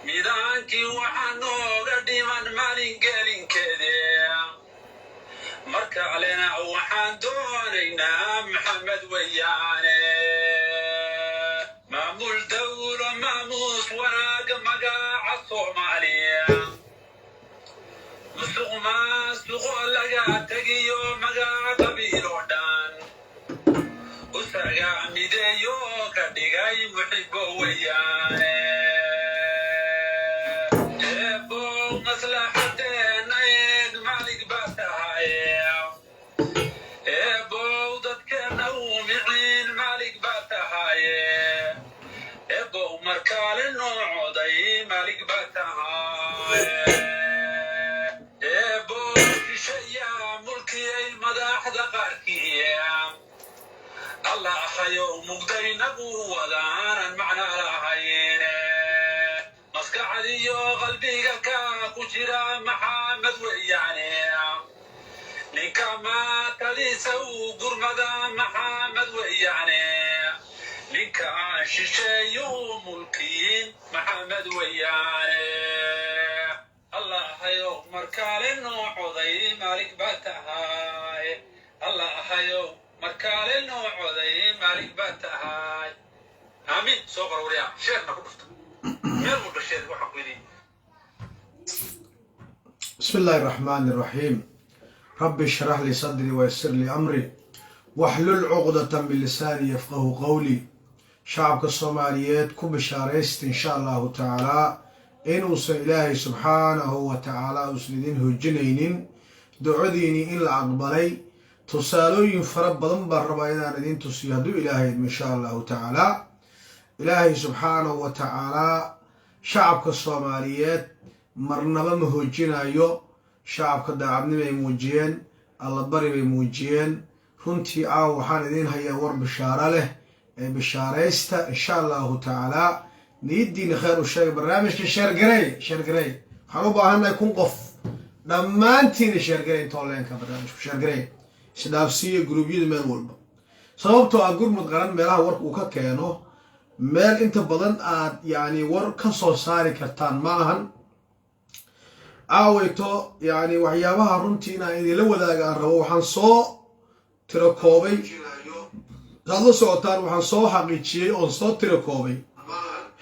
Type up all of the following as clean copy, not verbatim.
midaankii waxaa nooga dhiman maalin keedee marka alena waxaan doonaynaa maxamed weeyaane maamul dawlo maamuus wanaaga magaca Soomaaliya musuq maasuqo laga tagiyo magaca qabiilo dhan usaga mideeyo ka dhigay muxibo weeyaane maslaxadeena eeg maalig baa tahay dadkeena uu miciin maalig baa tahay markaale noocooday maalig baa tahay shishaya mulkiyay madaxda qaarkii allah ahayow mugdaynagu wadaanan macna lahayn maskaxdiyo qalbiga ka ku jira maxamed weeyaane ninka maatadiisa uu gurmada maxamed weeyaane ninka shisheeyo mulkiin maxamed weeyaane allah ahayow markaale noocooday maalig baa tahay allah ahayow markaale noocooday maalig baa tahay amiin soo qarwariya sheekna ku dhufta بسم الله الرحمن الرحيم رب اشرح لي صدري ويسر لي أمري واحلل عقدة من لساني يفقه قولي شعبك الصوماليات كبشاريست إن شاء الله تعالى إنه إلهي سبحانه وتعالى أسندين هجنين دعوديني إن العقبالي تسالوين فرب ضمبر رباينا ندين تسيهدو إلهي إن شاء الله تعالى إلهي سبحانه وتعالى شعبك الصوماليات مرنبا مهوجينايو شعبك داعبني بيموجيين الله بري بيموجيين runtii waxaan idin hayaa war bishaaro leh ee bishaaraysta insha allahu tacaala niyadiina khayr u sheegay barnaamijka sheergareey waxaan u baahannahay 1,000 qof dhammaantiina sheergareey intoo leenka barnaamijku sheergareey isdhaafsiiya gruubyada meel walba sababtoo ah gurmud qaran meelaha warka uu ka keeno meel inta badan aad yani war ka soo saari kartaan ma ahan aawayto yani waxyaabaha runtii inaan idinla wadaaga aan rabo waxaan soo tirakoobay saad la socotaan waxaan soo xaqiijiyey oon soo tirakoobay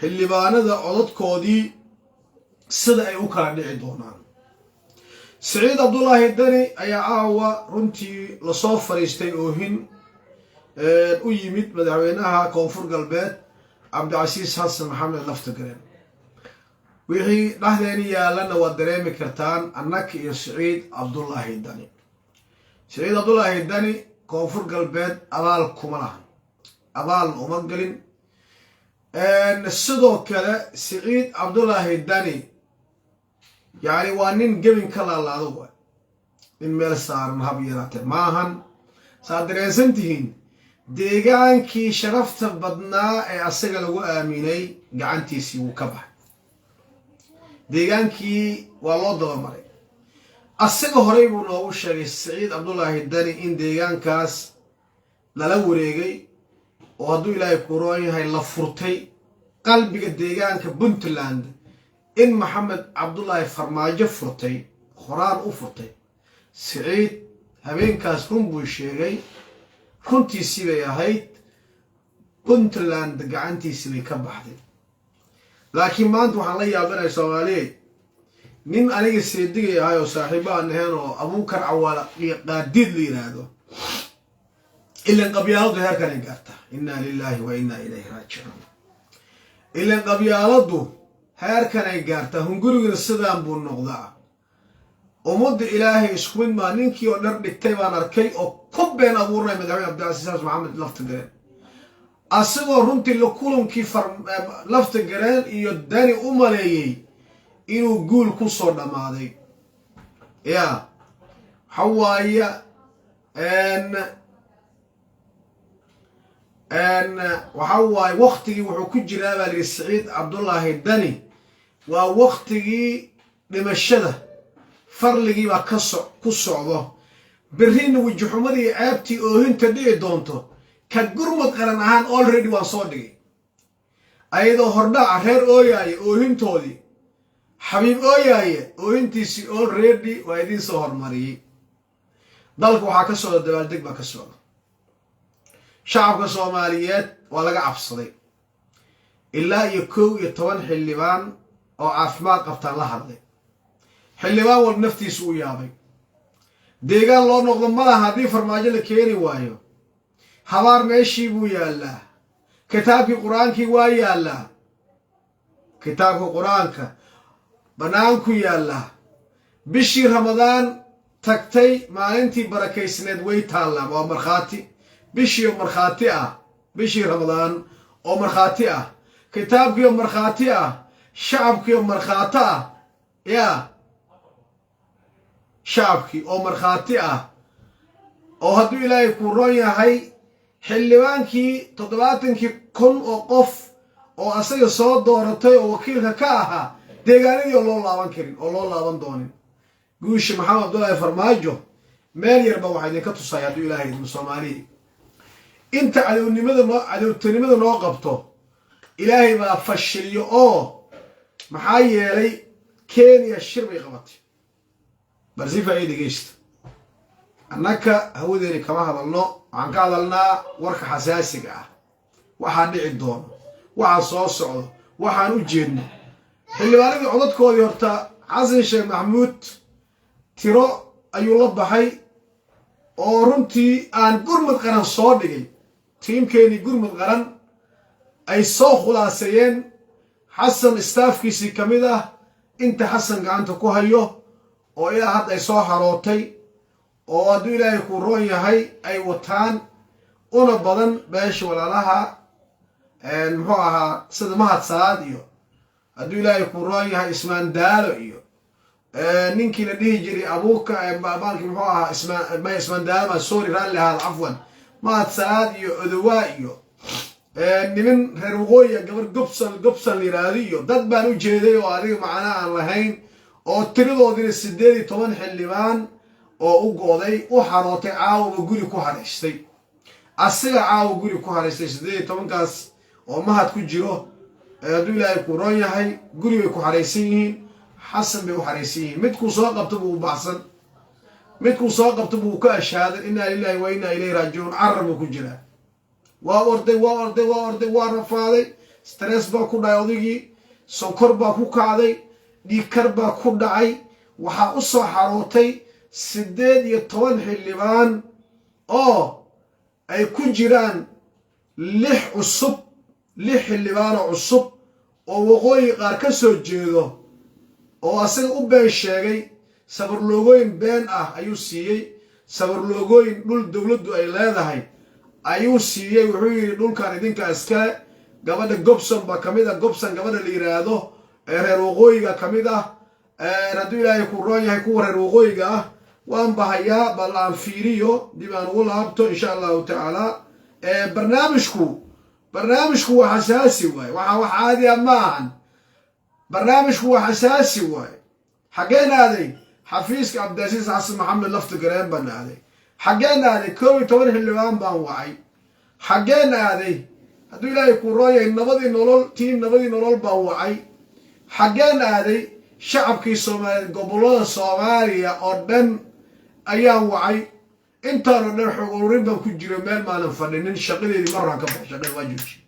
xildhibaanada codadkoodii sida ay u kala dhici doonaan Saciid Cabdullaahi Dani ayaa caawa runtii lasoo fariistay oohin u yimid madaxweynaha koonfur galbeed Cabdicasiis Xasan Maxamed Laftagareen wixii dhaxdeeni yaalana waa dareemi kartaan annaka iyo Saciid Cabdullaahi Dani Saciid Cabdullaahi Dani koonfur galbeed abaal kuma lahan abaal uma galin sidoo kale Saciid Cabdullaahi Dani yani waa nin gebin ka laalaado waay in meel saaran hab yaraatee maahan saad dareensan tihiin deegaankii sharafta badnaa ee asaga lagu aaminay gacantiisii wuu ka baxay deegaankii waa loo dabamaray asaga horey buu noogu sheegay Saciid Cabdullaahi Dani in deegaankaas lala wareegay oo hadduu ilaahay ku roon yahay la furtay qalbiga deegaanka Puntland in Maxamed Cabdullaahi Farmaajo furtay qoraan u furtay Saciid habeenkaas run buu sheegay runtiisii bay ahayd Puntland gacantiisii bay ka baxday laakiin maanta waxaan la yaabanahay Soomaaliyeed nin aniga seedigay ahay oo saaxiibo aan ahayn oo Abuukar Cawaala qaadid la yiraahdo ilan qabyaaladu heerkan ay gaarta inna lillahi wa inna ilayhi raaji'uun ilan qabyaaladu heerkan ay gaarta hunguriga sidaan buu noqdaa ummadda ilaahay isku mid ma ninkii oo dhar dhigtay baan arkay oo ku been abuuray madaxweyne Cabdicasiis Maxamed Laftagareen asagoo runtii la kulankii Laftagareen iyo Dani u maleeyay inuu guul ku soo dhamaaday حوايا وحواي وقتي وحكو جرابة للسعيد عبد الله الدني ووقتي لمشده فرلقي وكسعوه برين وجحمدي عابتي اوهن تدعي دونتو كقرمت قرنهان already وصادقي ايضا هرداء غير اوياي اوهن تودي xabiib ooyaaye ooyintiisii already waa idiin soo hormariyey dalka waxaa ka socda dabaaldeg baa ka socda shacabka soomaaliyeed waa laga cabsaday ilaa iyo 11 xildhibaan oo caafimaad qabtaan la hadlay xildhibaan walba naftiisu u yaabay deegaan loo noqdo malaha haddii farmaajo la keeni waayo habaar meeshii buu yaallaa kitaabkii qur-aankii waa yaallaa kitaabka qur-aanka bannaanku yaallaa bishii ramadaan tagtay maalintii barakaysneed way taallaa waa markhaati bishii oo markhaati ah bishii ramadaan oo markhaati ah kitaabkii oo markhaati ah shacabkii oo markhaati ah yaa shacabkii oo markhaati ah oo hadduu ilaahay ku roon yahay xildhibaankii 70,000 oo qof oo asaga soo dooratay oo wakiilka ka ahaa deegaanadii oo loo laaban karin oo loo laaban doonin guusha maxamed cabdullaahi farmaajo meel yarba waxaa idinka tusay hadduu ilaahay idin soomaaliya inta cadowtinimada noo qabto ilaahay baa fashiliyo oo maxaa yeelay kenya shir bay qabatay balse faa'iido dhegeysta annaka hawadeeni kama hadalno waxaan ka hadalnaa warka xasaasiga ah waxaa dhici doono waxaa soo socdo waxaan u jeedno xildhibaanadii codadkoodii horta xasan sheekh maxamuud tiro ayuu la baxay oo runtii aan gurmud qaran soo dhigay tiimkeenii gurmud qaran ay soo khulaaseeyeen xasan istaafkiisii ka mid ah inta xasan gacanta ku hayo oo ilaa hadda ay soo harootay oo hadduu ilaahay ku roon yahay ay wataan una badan beesha walaalaha muxuu ahaa sida mahad salaad iyo hadduu ilaahay ku roon yahay ismaan daalo iyo ninkii la dhihi jiray abuuka baalkii muxuu ahaa ismaan daalo ma sorry raalli ahaada cafwan mahad salaad iyo odowaa iyo niman reer waqooyiga gabar gobsan la yidhaahdo iyo dad baan u jeeday oo adiga macna aan lahayn oo tiradoodina 18 xildhibaan oo u go'day u xarootay caawaba guri ku haraystay asiga caawa guri ku haraystay 18kaas oo mahad ku jiro hadduu ilaahay ku roon yahay guri bay ku haraysan yihiin xasan bay u haraysan yihiin midkuu soo qabto buu baxsan midkuu soo qabto buu ka ashaaday inna lillahi wa inna ilayhi raaji'uun carab ku jiraa waa orday waa rafaaday stress baa ku dhacay odaygii sonkor baa ku kacday dhiigkar baa ku dhacay waxaa u soo xarootay 18 xildhibaan oo ay ku jiraan 6 xildhibaan oo cusub oo waqooyi qaar ka soo jeedo oo asaga u been sheegay sabarloogooyin been ah ayuu siiyey sabarloogooyin dhul dowladdu ay leedahay ayuu siiyey wuxuu yidhi dhulkan idinka iskale gabadha gobson baa ka mid ah gobson gabadha la yidhaahdo ee reer waqooyiga ka mid ah hadduu ilaahay ku roon yahay kuwa reer waqooyiga ah waan bahayaa bal aan fiiriyo dib aan ugu laabto insha allahu tacaala barnaamijku waa xasaasi waaye waxa wax caadi ah ma ahan barnaamijku waa xasaasi waaye xaggeen aaday xafiiska cabdilcasiis xasan maxamed lafti gareen baan aaday xaggeen aaday 11 xildhibaan baan wacay xaggeen aaday hadduu ilaahay ku roon yahay nabadii nolol tiim nabadii nolol baan wacay xaggeen aaday shacabkii soomaaliyeed gobollada soomaaliya oo dhan ayaan wacay intaanoo dhan xog ururin baan ku jiro meel maanan fadhinin shaqadeedii marran ka baxay shaqada waa joojiyey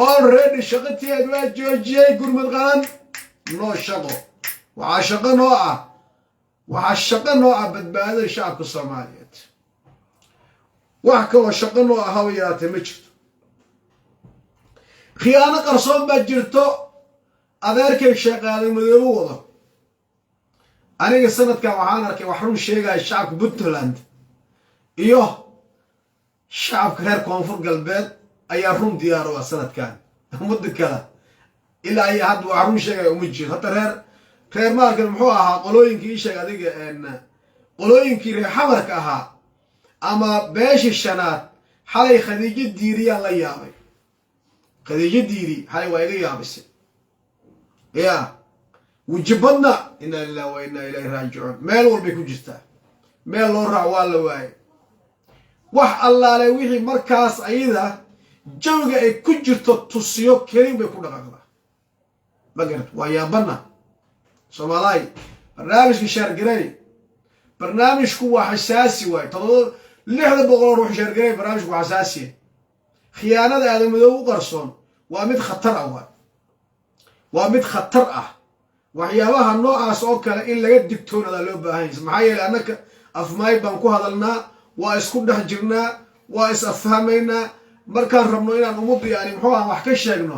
already shaqateed waa joojiyey gurmud qaran noo shaqo waxaa shaqo noo ah badbaadada shacabka soomaaliyeed wax kaloo shaqo noo ah haba yaraatee ma jirto khiyaano qarsoon baa jirto adeerkay sheeqaaday madoobo wado aniga sanadkan waxaan arkay wax run sheegaya shacabka puntland iyo shacabka reer koonfur galbeed ayaa run diyaar u ah sanadkan ummadda kale ilaa iyo hadda wax run sheegaya uma jiro hadda reer maalkan muxuu ahaa qolooyinkii ii sheeg adiga qolooyinkii reer xamarka ahaa ama beeshii shanaad xalay khadiijo diiriyaan la yaabay khadiijo diiri xalay waa iga yaabisay ya wujibadna inna lillahi wa inna ilayhi raaji'uun meel walbay ku jirtaa meel loo raac waa la waayay wax allaale wixii markaas ayada jawiga ay ku jirto tusiyo kelin bay ku dhaqaaqdaa ma garad waa yaabana Soomaaliya barnaamijka shaargaray barnaamijku waa xasaasi waay todo 600 ruux shaargaray barnaamijku waa xasaasi khiyaanada aadamadow u qarsoon waa mid khatar ah waa mid khatar ah waxyaabaha noocaas oo kale in laga digtoonada loo baahan yahay maxaa yeelay annaka afmaay baan ku hadalnaa waa isku dhex jirnaa waa is afahmaynaa markaan rabno inaan ummadda yani muxuu ah wax ka sheegno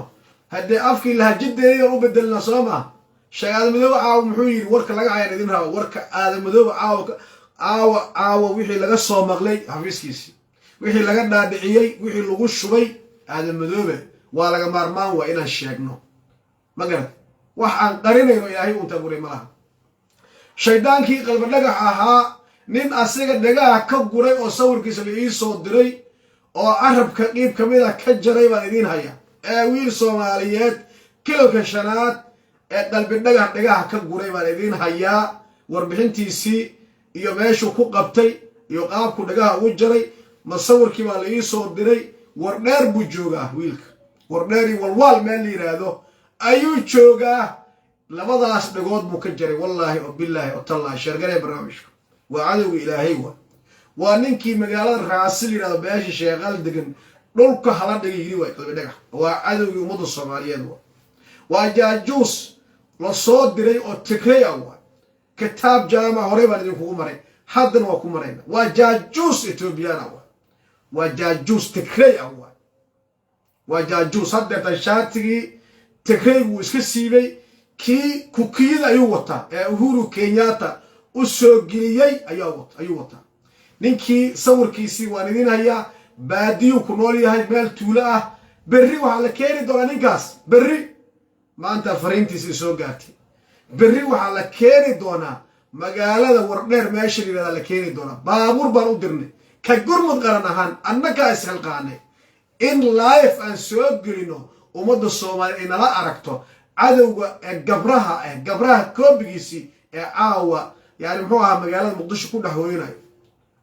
haddii afkii lahajideeyan u bedelna soo maa shay aadamadooba caawa muxuu yidhi warka laga hayaan idin raba warka aadamadooba caawa wixii laga soo maqlay xafiiskiisii wixii laga dhaadhiciyey wixii lagu shubay aadamadoobe waa laga maarmaan waa inaan sheegno ma garad wax aan qarinayno ilaahay uunta guray ma laha shaydaankii qalbi dhagax ahaa nin asiga dhagaha ka guray oo sawirkiisa la ii soo diray oo carabka qiib ka mid ah ka jaray baan idiin haya ee wiil Soomaaliyeed kilowka shanaad ee qalbi dhagax dhagaha ka guray baan idiin hayaa warbixintiisii iyo meeshuu ku qabtay iyo qaabku dhagaha u jaray ma sawirkii baa la ii soo diray war dheer buu joogaa wiilka war dheeri walwaal meel la yiraahdo ayuu joogaa labadaas dhagood buu ka jaray wallahi oo billahi oo tallahi shargare barnaamijku waa cadowga ilaahay waa ninkii magaalada raasil yiraahdo beesha sheeqal degan dhulka hala dhigay way qalbi dhagax waa cadowga ummadda Soomaaliyeed waa jaajuus la soo diray oo Tigray ah kitaab jaamac hore baan idin kugu maray haddana waa ku marayna waa jaajuus Ethiopian ah waa jaajuus Tigray ah waa jaajuus hadda tashaatigi Tigray wuu iska siibay kii kukiyada ayuu wataa ee Uhuru Kenyatta u soo geliyay ayuu wataa ninkii sawirkiisii waan idin hayaa baadiyu ku nool yahay meel tuulo ah berri waxa la keeni doonaa ninkaas berri maanta fariintiisii soo gaartay berri waxa la keeni doonaa magaalada wardheer meesha yiraahdo la keeni doonaa baabuur baan u dirnay ka gurmud qaran ahaan annaka is halqaanay in live aan soo gelino ummadda Soomaaliyeed inala aragto cadowga gabraha koobigiisii ee caawa yani muxuu ahaa magaalada Muqdisho ku dhaxweynayo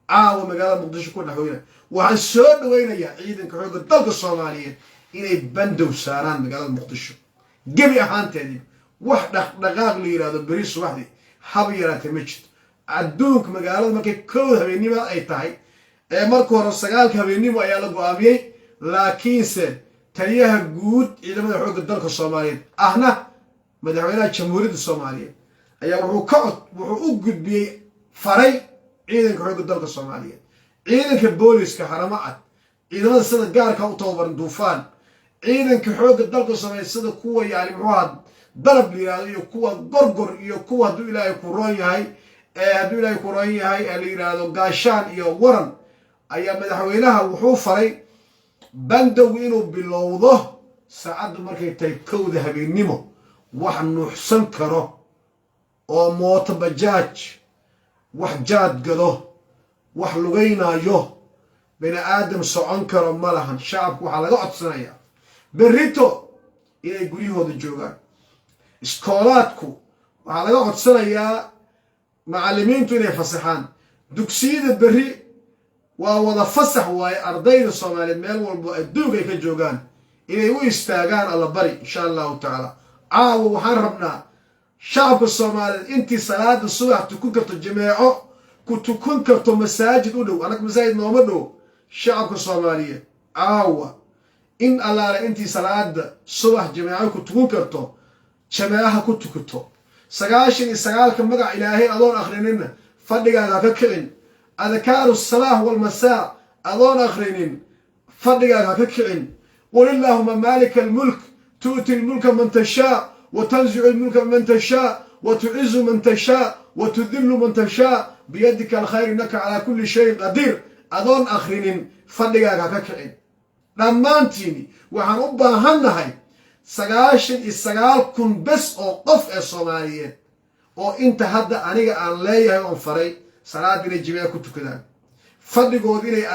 caawa magaalada Muqdisho ku dhaxweynayo waxaan soo dhaweynayaa ciidanka xoogga dalka Soomaaliyeed inay bandow saaraan magaalada Muqdisho gebi ahaanteedii wax dhaqdhaqaaq la yiraahdo bari subaxdii hab yaraatay ma jirto adduunka magaalada markay koow habeenimo ay tahay ee markii hore 9 habeenimo ayaa la go'aamiyay laakiinse taliyaha guud ciidamada xoogga dalka Soomaaliyeed ahna madaxweynaha jamhuuriyadda Soomaaliyeed ayaa wuxuu u gudbiyay faray ciidanka xoogga dalka Soomaaliyeed ciidanka booliska Haramcad ciidamada sida gaarka u tababaran duufaan ciidanka xoogga dalka Soomaaliyeed sida kuwa yani muxuu dalab liiraado iyo kuwa gorgor iyo kuwa haduu Ilaahay ku roon yahay ee la yiraahdo gaashaan iyo waran ayaa madaxweynaha wuxuu faray bandow inuu bilowdo saacadu markay tahay 1 habeenimo wax nuuxsan karo oo mooto bajaaj wax jaad gado wax lugaynayo bini aadam socon karo malahan shacabku waxa laga codsanayaa berrito inay guryahooda joogaan iskoolaadku waxa laga codsanayaa macallimiintu inay fasaxaan dugsiyada berri waa wada fasax waaye ardayda Soomaaliyeed meel walba adduunka ay ka joogaan inay u istaagaan alla bari insha Allah taala caawa waxaan rabnaa shacabka Soomaaliyeed intii salaada subax tukun karto jameeco ku tukun karto masaajid u dhow anaka masaajid nooma dhow shacabka Soomaaliyeed caawa in allaala intii salaada subax jameeco ku tukun karto jameecaha ku tukuto 99 magac ilaahay adoon akhrinina fadhigaaga ka kicin adkaaru salaah wal masaa adoon akhrinin fadhigaaga ka kicin qul allahumma maalikal mulk tu'ti al mulka man tashaa wa tanzi'u al mulka man tashaa wa tu'izzu man tashaa wa tudhillu man tashaa biyadika al khayr innaka ala kulli shay'in qadir adoon akhrinin fadhigaaga ka kicin dhammaantiini waxaan u baahannahay 99 bes oo qof ee Soomaaliyeed oo inta hadda aniga aan leeyahay oo faray salaad inay jimaaca ku tukadaan fadhigood inay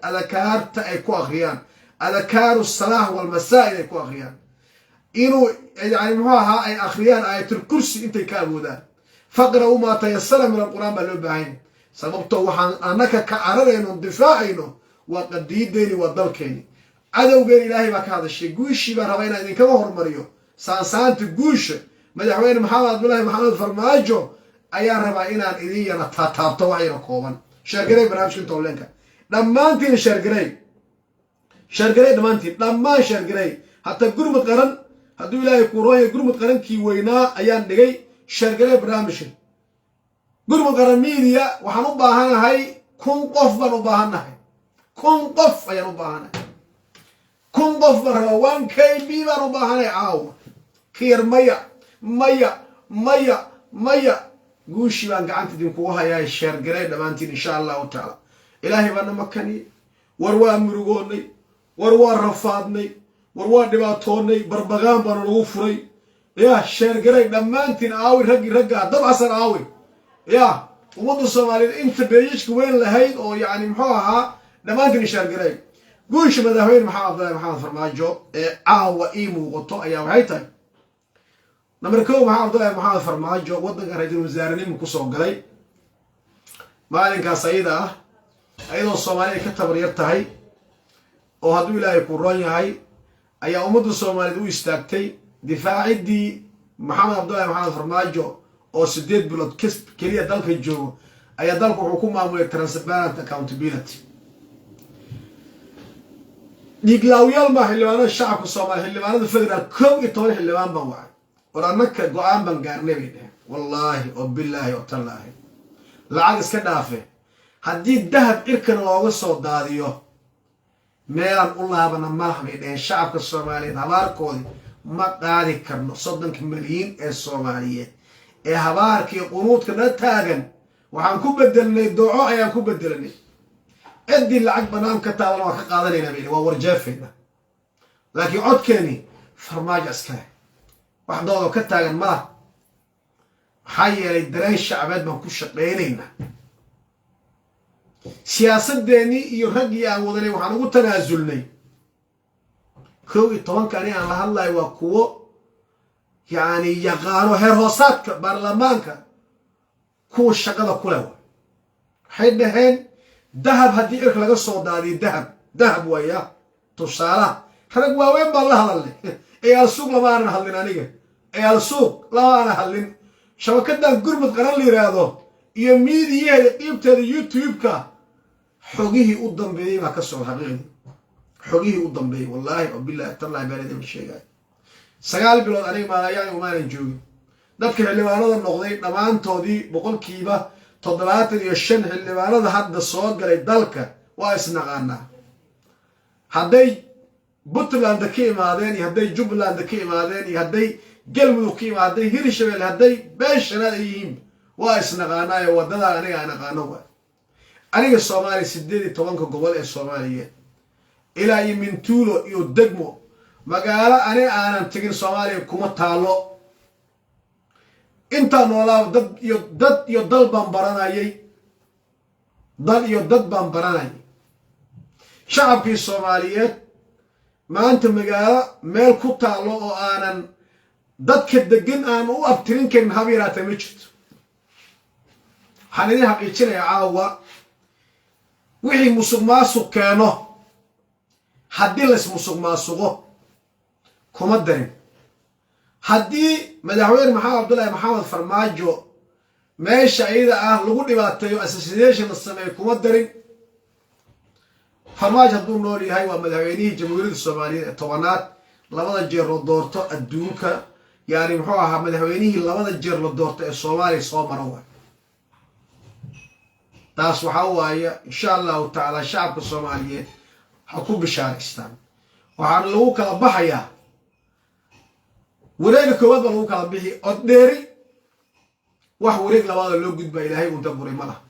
adakaarta ay ku akhriyaan adakaaru salaah wal masaa ay ku akhriyaan inuu yani muxuu ahaa ay akhriyaan aayatul kursi intay ka awoodaan faqra ma tayassara min alquran baa loo baahan sababtoo waxaan annaka ka cararayno difaacayno waa qadiideeni waa dalkeeni cadowgeen ilaahay baa ka hadashay guushii baa rabaa inaan idinkaga hormariyo saansaanta guusha madaxweyne maxamed cabdullaahi maxamed farmaajo ayaan rabaa inaan idin yana taataabto wax yara kooban sheergaray barnaamijka towleenka dhammaantiin sheergaray dhammaan sheergaray hataa gurmud qaran hadduu ilaahay ku rooyo gurmud qarankii weynaa ayaan dhigay sheergaray barnaamijka gurmud qaran media waxaan u baahanahay 1,000 qof baan u baahanahay 1,000 qof ayaan u baahanahay 1,000 qof baan rabaa 1KB baan u baahanahay caawa kiyar maya guushi baan gacanta idinkugu hayaa sheergaray dhammaantiin insha allahu tacaala ilaahay baana makaniyey war waa murugoonnay war waa rafaadnay war waa dhibaatoonnay barbagaan baana lagu furay yaa sheergaray dhammaantiin aawi ragga dab xasan aawi yaa ummadda soomaaliyeed inta beejijka weyn lahayd oo yacni muxuu ahaa dhammaantiin sheergaray guusha madaxweyne maxamed cabdullaahi maxamed farmaajo ee caawa ii muuqato ayaa waxay tahay number 1 maxamed cabdullaahi maxamed farmaajo waddanka ra'iisul wasaarenimo ku soo galay maalinkaas ayada ah ayadoo Soomaaliya ka tabar yar tahay oo hadduu ilaahay ku roon yahay ayaa ummadda Soomaaliyeed u istaagtay difaacidii maxamed cabdullaahi maxamed farmaajo oo 8 bilood kaliya dalka joogo ayaa dalku wuxuu ku maamulay transparent accountability dhiglaawyal ma xildhibaanada shacabka Soomaaliya xildhibaanada federal 11 xildhibaan baan wacay ورانك قوان بنقارني بينه والله وبالله وتالله لعق اسك دافه هدي الذهب إركن لوغ سو داديو ميلان الله بنا ملح بيدين شعبك الصومالي هباركودي ما قادي كرنو صدنك مليين الصوماليين هباركي قنوط كنا تاغن وحان كو بدلني دعاء ايان كو بدلني ادي العق بنام كتابنا وكا قادني نبيني وورجافينا لكن عد كيني فرماج اسكاي waxdooda ka taagan ma maxaa yeelay dareen shacbeed baan ku shaqeynayna siyaasadeennii iyo raggii aan wadanay waxaan ugu tanaasulnay 11 ani aan la hadlayo waa kuwo yacni yaqaano heer hoosaadka baarlamaanka kuwa shaqada ku leh waxay dhaheen dahab haddii irka laga soo daadiyo dahab waya tusaalaha rag waaweyn baan la hadalnay ee suuq lama aanan hadlin aniga ee suuq lama aanan hadlin shabakadan gurmud qaran la yiraahdo iyo miidiyaha qeybteeda YouTube-ka xogihii u dambeeyay ma ka soo xaqiiqin xogihii u dambeeyay wallahi oo billahi tallahi baaladii sheegay 9 bilood aniga ma ayaan umaanan joogin dadka xildhibaanada noqday dhamaantoodii boqolkiiba 75 xildhibaanada hadda soo galay dalka waa isnaqaanaa hadday Puntland ka imaadeen iyo hadday Jubbaland ka imaadeen iyo hadday galmudug ka imaadeen Hirshabelle hadday beeshana yihiin waa isnaqaanaa wadada aniga aan aqaano waa aniga Soomaali 18 gobol ee Soomaaliya ilaa Mintuulo iyo degmo magaalo ani aanan tagin Soomaaliya kuma taalo inta noolaa dad iyo dal baan baranayay shacabkii Soomaaliyeed maanta magaalo meel ku taalo oo aanan dadka degan aan u abtirin karin hab yaraatay ma jirto waxaan idin xaqiijinayaa caawa wixii musuqmaasuq keeno haddii la ismusuqmaasuqo kuma darin haddii madaxweyne maxamed cabdullaahi maxamed farmaajo meesha iyada ah lagu dhibaateeyo assassination la sameeyo kuma darin farmaajo hadduu nool yahay waa madaxweynihii jamhuuriyadda Soomaaliyeed ee 10aad labada jeer loo doorto adduunka yani muxuu ahaa madaxweynihii labada jeer loo doorto ee Soomaaliya soo mara waa taas waxa waaye insha Allah ta'ala shacabka Soomaaliyeed ha ku bishaaraystaan waxaan lagu kala baxayaa wareeg koowaad lagu kala bixi oo dheeri wax wareeg labaad loo gudbay ilaahay uu daburay malaha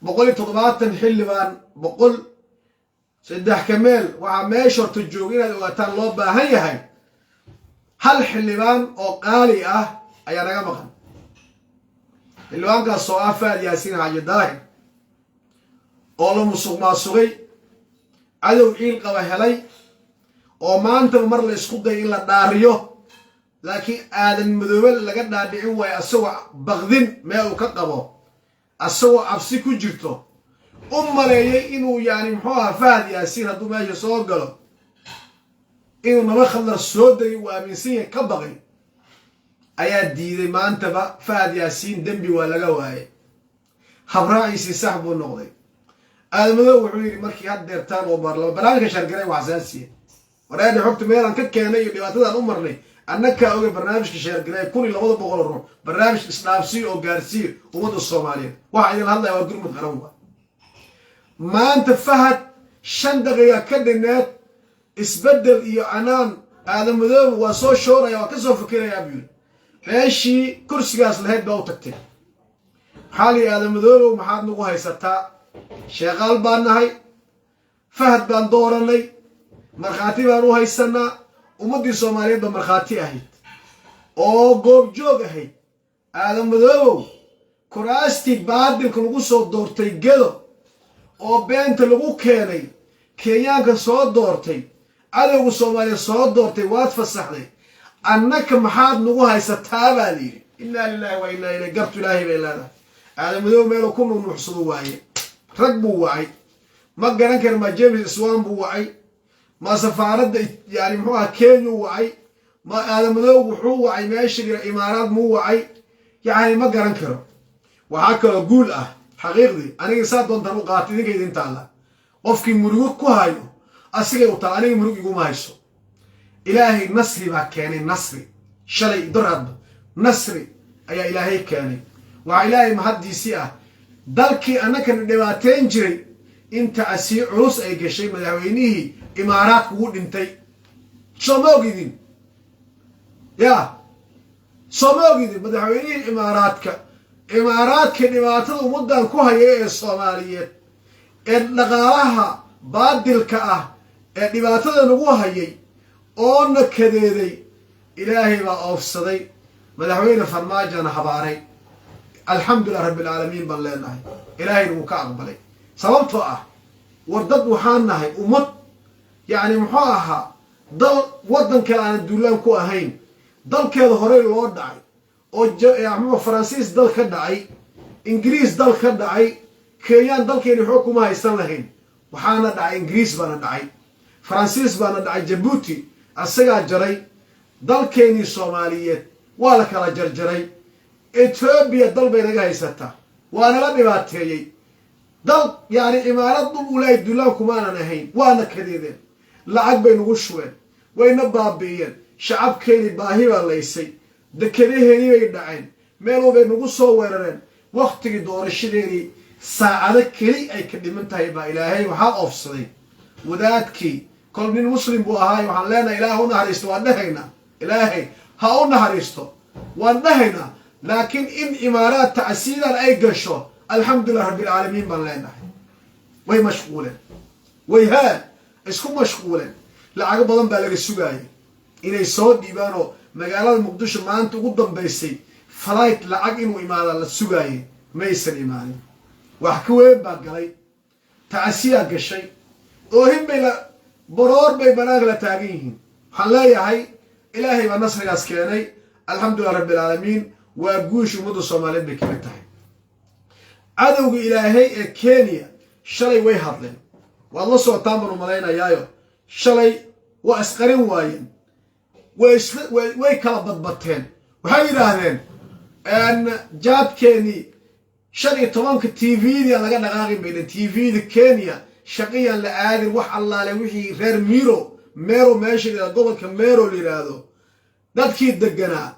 170 xildhibaan 100 kameel waxa meesha horta joogay inaad ogaataan loo baahan yahay hal xildhibaan oo qaali ah ayaa naga maqan xildhibaankaas oo ah Faad Yaasiin Xaaji Daahir oo la musuqmaasuqay cadow ciil qaba helay oo maanta mar la isku day in la dhaariyo laakiin aadan madoobe laga dhaadhicin way asagoo baqdin meel uu ka qabo asagoo cabsi ku jirto maleeyay inuu yani muxuu ahaa Faad Yaasiin hadduu meesha soo galo inuu naba khaldar soo dagay uu aaminsan yahay ka baqay ayaa diiday maantaba Fahad Yaasiin dembi waa laga waayay habraaciisi sax buu noqday aadamada wuxuu yiri markii had deertaan oo barnaamijka shargaray wax asaasiye waraad xogta meelan ka keenay iyo dhibaatadan u marnay annaka oga barnaamijka shargaray 1200 ruux barnaamij isdhaafsi oo gaarsiin ummadda Soomaaliyeed waxa ay hadlay waa gurmud qaran waa maanta Fahad 5 daqiiqo ka dhineed isbedel iyo anaan aadamada waa soo shooraya oo ka soo fikiraya buu meeshii kursigaas lahayd baa u tagtay xali aadamada maxaad nagu haysataa sheeqal baan nahay Fahad baan dooranay marxaati baan u haysanaa ummadii Soomaaliyeed ba marxaati ahayd oo goob joog ahayd aadamada kuraasti baadilka lagu soo doortay gedo oo beenta lagu keenay Kenyaanka soo doortay adawga Soomaaliya soo doortay waad fasaxday annaka maxaad nagu haysataa baa liiri inna lillahi wa inna ilayhi gartu ilaahi baylaada aadamada meel ku nuuxsado waaye rag buu wacay ma garan kar ma James Swan buu wacay ma safaaradda yani muxuu Kenya wacay ma aadamada wuxuu wacay meesha Imaaraad muu wacay yani ma garan karo waxa kale guul ah xaqiiqdi aniga saa doontan u qaatay idinka inta Allah qofkii murugo ku hayo asiga u taa aniga murugo iguma hayso ilaahay nasri baa keenay nasri shalay darad nasri ayaa ilaahay keenay waa ilaahay mahadiisi ah dalkii annaka dhibaateen jiray inta asii culus ay gashay madaxweynihii Imaaraad ugu dhintay Soomaalidin ya Soomaalidin madaxweynihii Imaaraadka dhibaatada ummadan ku hayay ee Soomaaliyeed ee dhaqaalaha baadilka ah ee dhibaatada nagu hayay oo nakadeeday ilaahay baa oofsaday madaxweyne farmaajana habaaray alxamdulillah rabbil aalamiin bal leenahay ilaahay uu ka aqbalay sababtoo ah wardad waxaan nahay ummad yani muxuu ahaa dal wadanka aan duulaan ku ahayn dalkeeda hore loo dhacay oo Faransiis dal ka dhacay Ingiriis dal ka dhacay Kenyaan dalkeena xukuma haysan lahayn waxaana dhacay Ingiriis baana dhacay Faransiis baana dhacay Djibouti asaga jaray dalkeeni Soomaaliyeed waa la kala jarjaray Ethiopia dal bay naga haysata waana la dhibaateeyay dal yani Imaaraad dul ulay duulaan kuma aan ahayn waana kadeedeen lacag bay nagu shubeen wayna baabiiyeen shacabkeeni baahi baa laysay dekedeheeni bay dhaceen meel walba nagu soo weerareen waqtigii doorashadeeni saacado keli ay ka dhiman tahay baa ilaahay waxa oofsaday wadaadkii kol nin muslim buu ahaa waxaan leenahay ilaahay u naxariisto waan dhahaynaa ilaahay ha u naxariisto waan dhahaynaa laakiin in Imaaraad tacsiidan ay gasho alxamdulillah rabbil aalamiin baan leenahay way mashquuleen way isku mashquuleen lacag badan baa laga sugayay inay soo dhiibaan oo magaalada Muqdisho maanta ugu dambeysay flight lacag inuu imaado la sugayay maysan imaanin wax ka weyn baa galay tacsiya gashay oo himbila boroor bay banaag la taagan yihiin waxaan leeyahay ilaahay baa nasrigaas keenay alxamdulillah rabbil aalamiin waa guush ummadda Soomaaliyeed bay ka tahay adawga ilaahay ee Kenya shalay way hadleen waa la soo taamaro maleynayaayo shalay waa asqarin waayeen way kala badbateen waxay yiraahdeen jaadkeeni 15 TV-da laga dhaqaaqay meelan TV-da Kenya shaqiyan la aadin wax allaale wixii reer Meero meesha gobolka Meero liiraado dadkii deganaa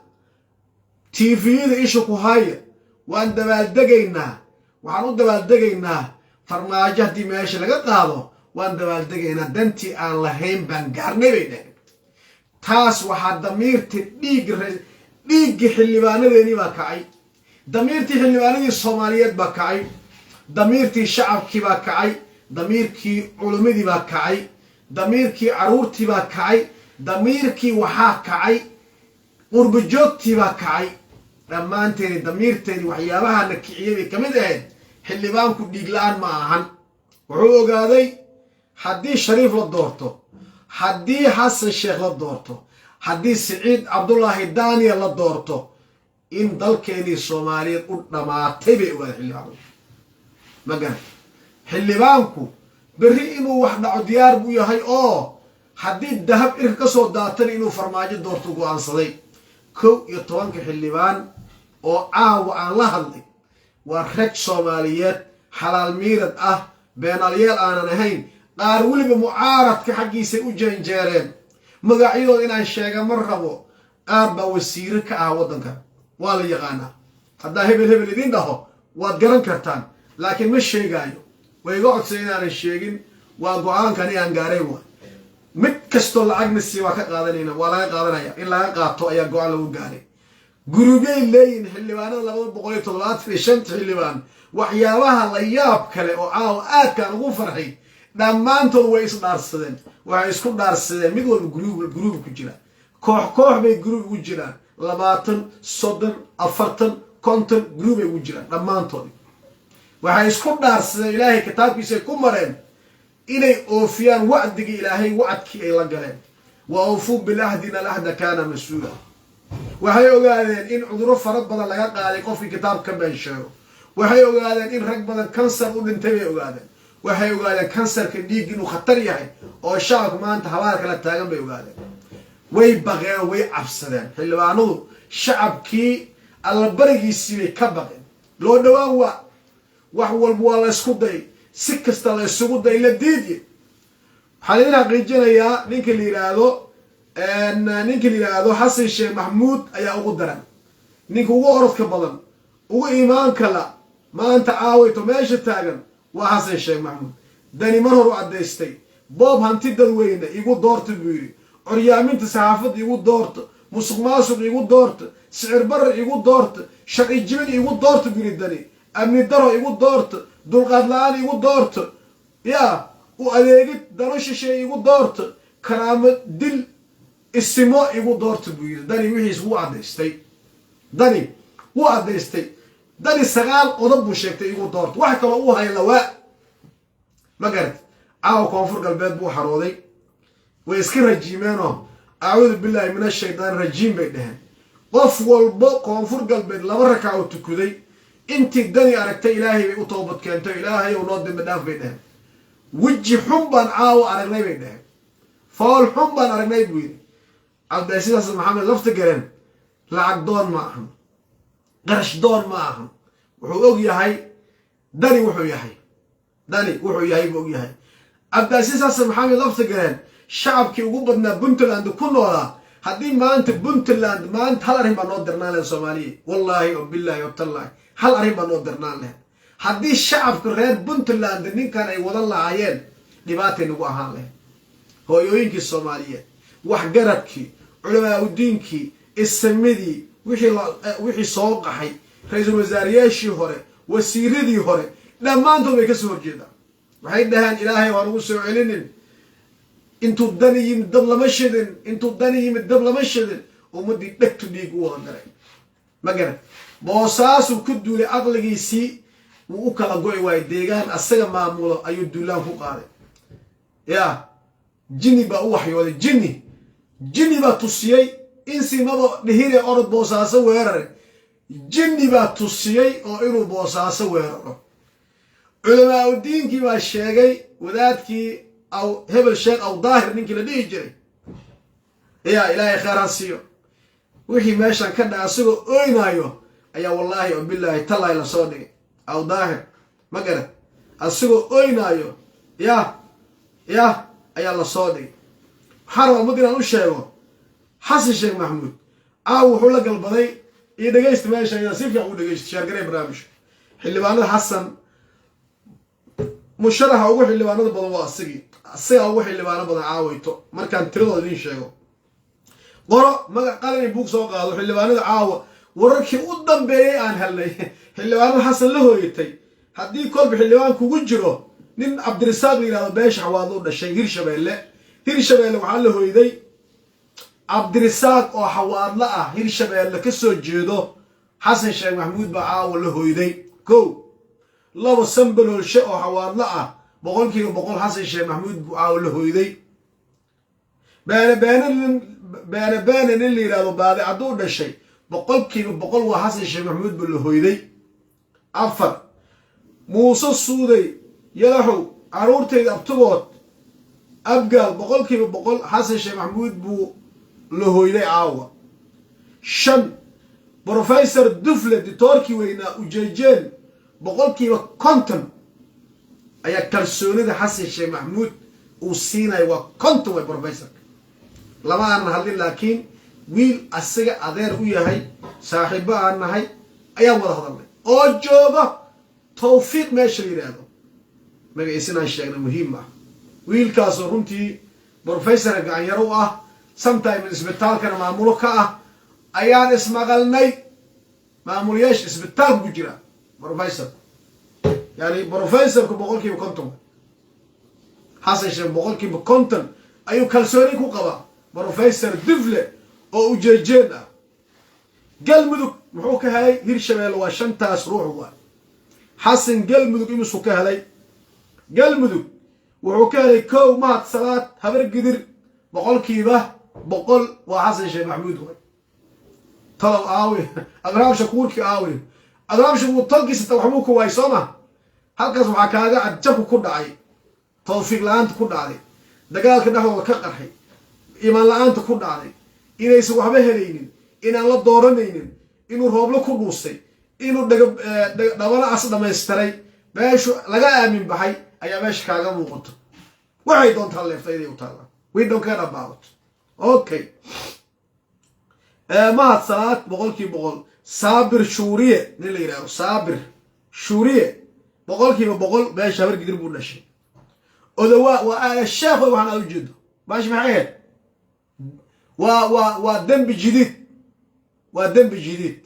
TV-da isha ku haya waan dabaaldegaynaa waxaan u dabaaldegaynaa farmaajo hadii meesha laga qaado waan dabaaldegaynaa dantii aan lahayn baan gaarnay bay dhaheen taas waxaa damiirta dhiig xildhibaanadeeni baa kacay damiirtii xildhibaanadii Soomaaliyeed baa kacay damiirtii shacabkii baa kacay damiirkii culimadii baa kacay damiirkii caruurtii baa kacay damiirkii waxaa kacay qurbo joogtii baa kacay dhammaanteeni damiirteeni waxyaabaha la kiciyay bay kamid ahayd xildhibaanku dhiig la'aan ma ahan wuxuu ogaaday haddii Shariif la doorto haddii Xasan Sheekh la doorto haddii Siciid Cabdullaahi Daaniel la doorto in dalkeeni Soomaaliyeed u dhamaatay bay ogaadeen xildhibaanku magan xildhibaanku berri inuu wax dhaco diyaar buu yahay oo haddii dahab irka ka soo daatan inuu farmaajo doorto go'aansaday كو يطوانك حلبان أو عن لهضي ورك صوماليات حلال ميرد بين اليال أنا نهين قال ولي بمعارض كحقي سيؤجين جارين مقاعيدو إنا الشيغة مرحبو أربا وسيرك وطنك ولا يغانا هذا هبل إذين دهو وادقران كرتان لكن مش شيغايو ويقعد سينا الشيغين وقعان كان ينقاريوه مكستو العقل السيواك قادنين ولا قادنايا إلا قاطو أيا قوان لو قاري قروبين لين حلوانا لابد بقولي طلبات في شنت حلوان وحيابها اللياب كالي وعاو كان غفرحي دمانتو ويس دارسدين ويسكو دارسدين ميدول الجروب كجيرا كوح بي جروب وجيران لباتن صدن أفرتن كونتن جروب وجيران دمانتو ويسكو دارسدين إلهي كتاب كيسي كمرين إلي أوفيان وعدك إلهي وعدك إلا قلين وأوفوا بالعهدنا العهد كان مسؤولا وهي ogaadeen in cuduro fara badan laga qaaday qofkii kitaabka been sheego waxay ogaadeen in rag badan kansar u dhintay bay ogaadeen waxay ogaadeen kansarka dhiig inuu khatar yahay oo shacabka maanta hawaarka la taagan bay ogaadeen way baqeen way cabsadeen xilwaanadu shacabkii alla barigiisii bay ka baqeen loo dhawaan wax walba waa la isku day si kasta la isugu day la diidiye xalina qiijinayaa ninka la yiraahdo ninka la yiraahdo Xasan Sheekh Maxamuud ayaa ugu daran ninka ugu orodka badan ugu iimaanka la maanta caawayto meesha taagan waa Xasan Sheekh Maxamuud dani mar hore u cadeystay boob hanti dadweyne igu doorto buu yiri curyaaminta saxaafadda igu doorto musuqmaasuq igu doorto sicir barar igu doorto sharci jibin igu doorto buu yiri dani amni daro igu doorto dulqaad la'aan igu doorto yaa u adeegid dano shisheeye igu doorto karaamo dil isimo igu doorto buu yiri dani wixiis wuu cadeystay dani sagaal qodob buu sheegtay igu doorto wax kale uu hayla waa magarad caaw koonfur galbeed buu xarooday way iska rajiimeeno a'uudu billahi minash shaytaan rajiim bay dhaheen qof walba koonfur galbeed laba rakac oo tukuday intii dani aragtay ilaahay bay u toobad keentay ilaahay oo noo dambe dhaaf bay dhaheen wajhi xun baan caaw aragnay bay dhaheen fool xun baan aragnay buu yiri cabdisidaas maxamed lafta garan lacag doon ma ahan qarash doon ma ahan wuxuu og yahay dani wuxuu yahay buu og yahay cabdisidaas maxamed lafta garan shacabkii ugu badnaa Puntland ku noolaa haddii maanta Puntland maanta hal arrin baa noo dirnaan leh Soomaaliya wallahi oo billahi oo tallahi hal arrin baa noo dirnaan leh haddii shacabka reer Puntland ninkan ay wada laayeen dhibaatay nagu ahaan leh hooyooyinkii Soomaaliyeed wax garadkii culamaa diinkii ismidii wixii soo qaxay ra'iisul wasaarayaashii hore wasiiradii hore dhamaantood way ka soo horjeedaan waxay dhahaan ilaahay waa ugu soo celinin intuu dani yimid dab lama shidin ummadii dhegtu dhiig u wada daray magarad boosaasu ku duulay aqligiisii wuu u kala go'i waayay deegaan asaga maamulo ayuu duulaan ku qaaday yaa jinni baa u waxyooday jinni baa tusiyey insi maba dhihire orod boosaaso weerare jinni baa tusiyey oo inuu boosaaso weeraro culamaa diinkii baa sheegay wadaadkii aw hebel sheekh aw daahir ninkii la dhihi jiray yaa ilaahay khayr ha siiyo wixii meeshan ka dhaca asagoo ooynaayo ayaa wallaahi oo billaahi tallahi la soo dhigay aw daahir ma garad asagoo ooynaayo yaa ayaa la soo dhigay waxaan rabaa ummad inaan u sheego Xasan Sheekh Maxamuud wuxuu la galbaday iyo dhagaysta meesha ayaa si fiican u dhagaysta shaargaray barnaamijka xildhibaanada Xasan musharaxa ugu xildhibaanada badan waa asaga ugu xildhibaano badan caawayto markaan tiradooda idin sheego qoro magac qalin buug soo qaado xildhibaanada caawa wararkii u dambeeyay aan helnay xildhibaanada Xasan la hooyatay haddii kolba xildhibaan kugu jiro nin Cabdirasaaq yiraahdo beesha xawaad u dhashay Hirshabeelle waxaa la hooyday Cabdirasaaq oo xawaadla ah Hirshabeelle ka soo jeedo Xasan Sheekh Maxamuud baa caawa la hooyday labo sambaloolshe oo xawaadla ah 100% Xasan Sheekh Maxamuud buu caawa la hooyday baana nin la yiraahdo baadi aduu dhashay 100% waa Xasan Sheekh Maxamuud buu la hooyday afar Muuse Suuday yalaxow caruurtayda abtugood abgaal 100% Xasan Sheekh Maxamuud buu la hooyday caawa شن بروفيسور دفلة دكتوركي وينا وجيجين بقولكي وكونتن أي كرسوني ده حسن الشيخ محمود وسينا وكونتن وبروفيسور لما أنا هذي لكن ويل أسيق أدير وياهي صاحبة أنا هاي أيام ولا هذا أوجوبة توفيق ماشي هذا ما يصير الشيء مهمة ويل كاسورنتي بروفيسور قاعد يروح sometimes إسبتال كان معموله كأ أيان اسمه قالني معمول يش إسبتال بجرا بروفيسور يعني بروفيسور كبقول كي بكونتم حسن شيء بقول كي بكونتم أيو كالسوري كوكبا بروفيسور دفلة أو جيجنا قال مدك محوك هاي هيرشمال واشان تاس روحه حسن قال مدك يمسك هاي قال مدك وحوك هاي كو مات صلاة هبر قدر بقول كيبه بقول وحسن شيخ محمود هو طلب آوي أغرام شكور كي آوي أغرام شكور طلقي ستوحموك وايصومه هالكاس وحكاها عجبه كل عاي توفيق لأنت كل عاي دقال كده هو كقرحي إيمان لأنت كل عاي إنه يسوى حبه لينين إنه الله دورنين إنه رهب له كل نصي إنه دوانا أصلا ما يستري باش لقى آمين بحي أي باش كاغا موقت why don't tell left idea وطالع we don't care about okay ما صلاة بقول كي بقول صابر شورية نيل يراو صابر شورية بقول كي بقول باش هبر قدر بقول شيء والشيخ وأنا أوجده باش معي ودم جديد ودم جديد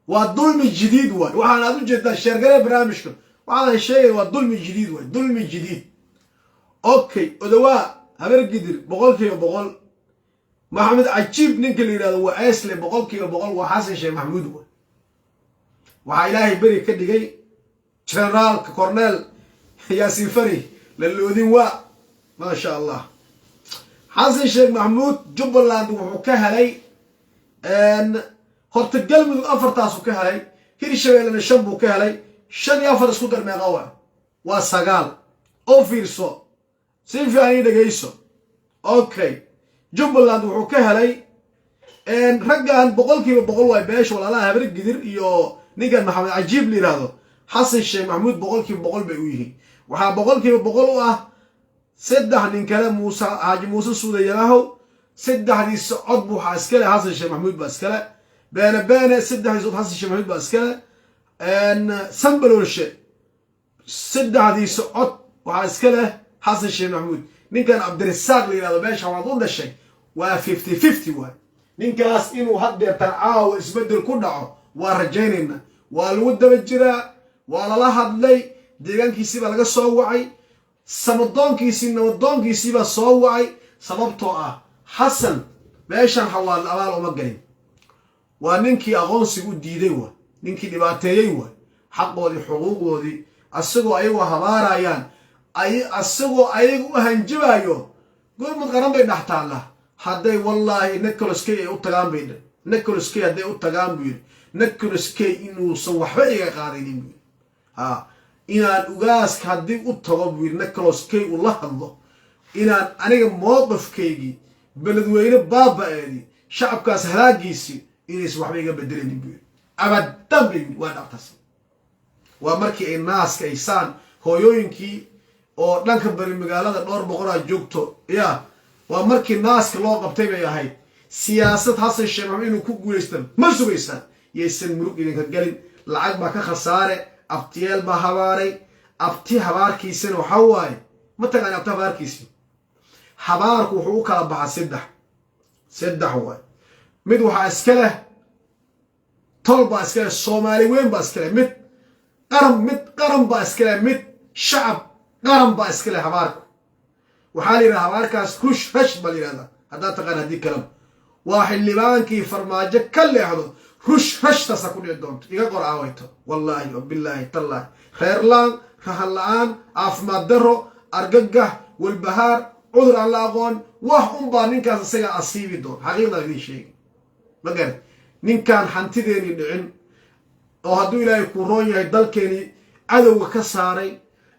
والظلم الجديد وأنا أوجد الشرقة برامجكم وهذا الشيء والظلم الجديد والظلم الجديد اوكي ودواء هبر قدر بقول كي بقول محمد عجيب ننقل إلى وأسلم بقول كي بقول وحسن شيخ محمود هو وحيلاهي بري كده جاي جنرال كورنيل ياسين فري للودين ما شاء الله حسن شيخ محمود جبلاند وحكاها لي ان هرت القلب من الأفرطاس وكاها لي هيري شبيلنا الشنب وكاها لي شن يافر سكودر ميغاوة واساقال او فيرسو سيفي عني دقيسو اوكي جبلاند وحكاها لي ان رقان بقول كي بقول واي باش ولا لا هبرق قدر يو نيقان محمد عجيب لي هذا حسن الشيخ محمود بقول كي بقول بيويه وحا بقول كي بقول سدح من كلام موسى حاج موسى سوداء له سدح دي صعد بو حاسكله حسن الشيخ محمود باسكله بين سدح دي صوت حسن الشيخ محمود باسكله ان سنبلوا الشيء سدح دي صعد وحاسكله حسن الشيخ محمود نين كان عبد الرزاق لي هذا باش حواضون الشيء و 50 50 واحد نين كاس انه هدي تنعاو اسبدل كدعو ورجيننا والود بجرا ولا لا hadlay deegaankiisa laga soo wacay samadoonkiisa nabadoonkiisa soo wacay sababtoo ah xasan meeshan xawaal abaal uma galin waa ninkii aqoonsigu diiday waa ninkii dhibaateeyay waa xaqoodii xuquuqoodii asagoo ayagu habaarayaan asagoo ayagu u hanjabayo gurmad qaran bay dhaxtaala haday wallahi Nicholas Kay u tagaan bay Nicholas Kay haday u tagaan buu Nicholas Kay inuu soo waxba iga qaadinin inaan ugaaska haddii u tago buu Nicholas Kay u la hadlo inaan aniga mowqifkaygii beledweyne baaba'eedii shacabkaas halaagiisii inays waxba iga bedelinin buu abadan bay waa dhaqtas waa markii ay naaska ay saan hooyooyinkii oo dhanka bari magaalada dhowr boqol joogto waa markii naaska loo qabtay bay ahayd siyaasad Xasan Sheekh Maxamuud inuu ku guuleystan ma sugaysan yeesan murug idinka galin lacag baa ka khasaare abtiyeel baa habaaray abti habaarkiisana waxa waaye ma tagaan abti habaarkiisi habaarku wuxuu u kala baxaa saddex waay mid waxa iska leh tol baa iska leh Soomaali weyn baa iska leh mid qaran baa iska leh mid shacab qaran baa iska leh habaarku waxa la yiraahdaa habaarkaas rush hash baa la yiraahdaa hadaa taqaan hadii kalam waa xildhibaankii farmaajo ka leexdo rush hash tasa ku dhici doonto iga qor aawayto wallahi billahi tallahi khayr laan rahan laan afmaad daro argagax walbahaar cudur aan la aqoon wax baa ninkaas isaga asiibi doon xaqiiqda idin sheegay magar ninkan hantideeni dhicin oo hadduu ilaahay ku roon yahay dalkeeni cadowga ka saaray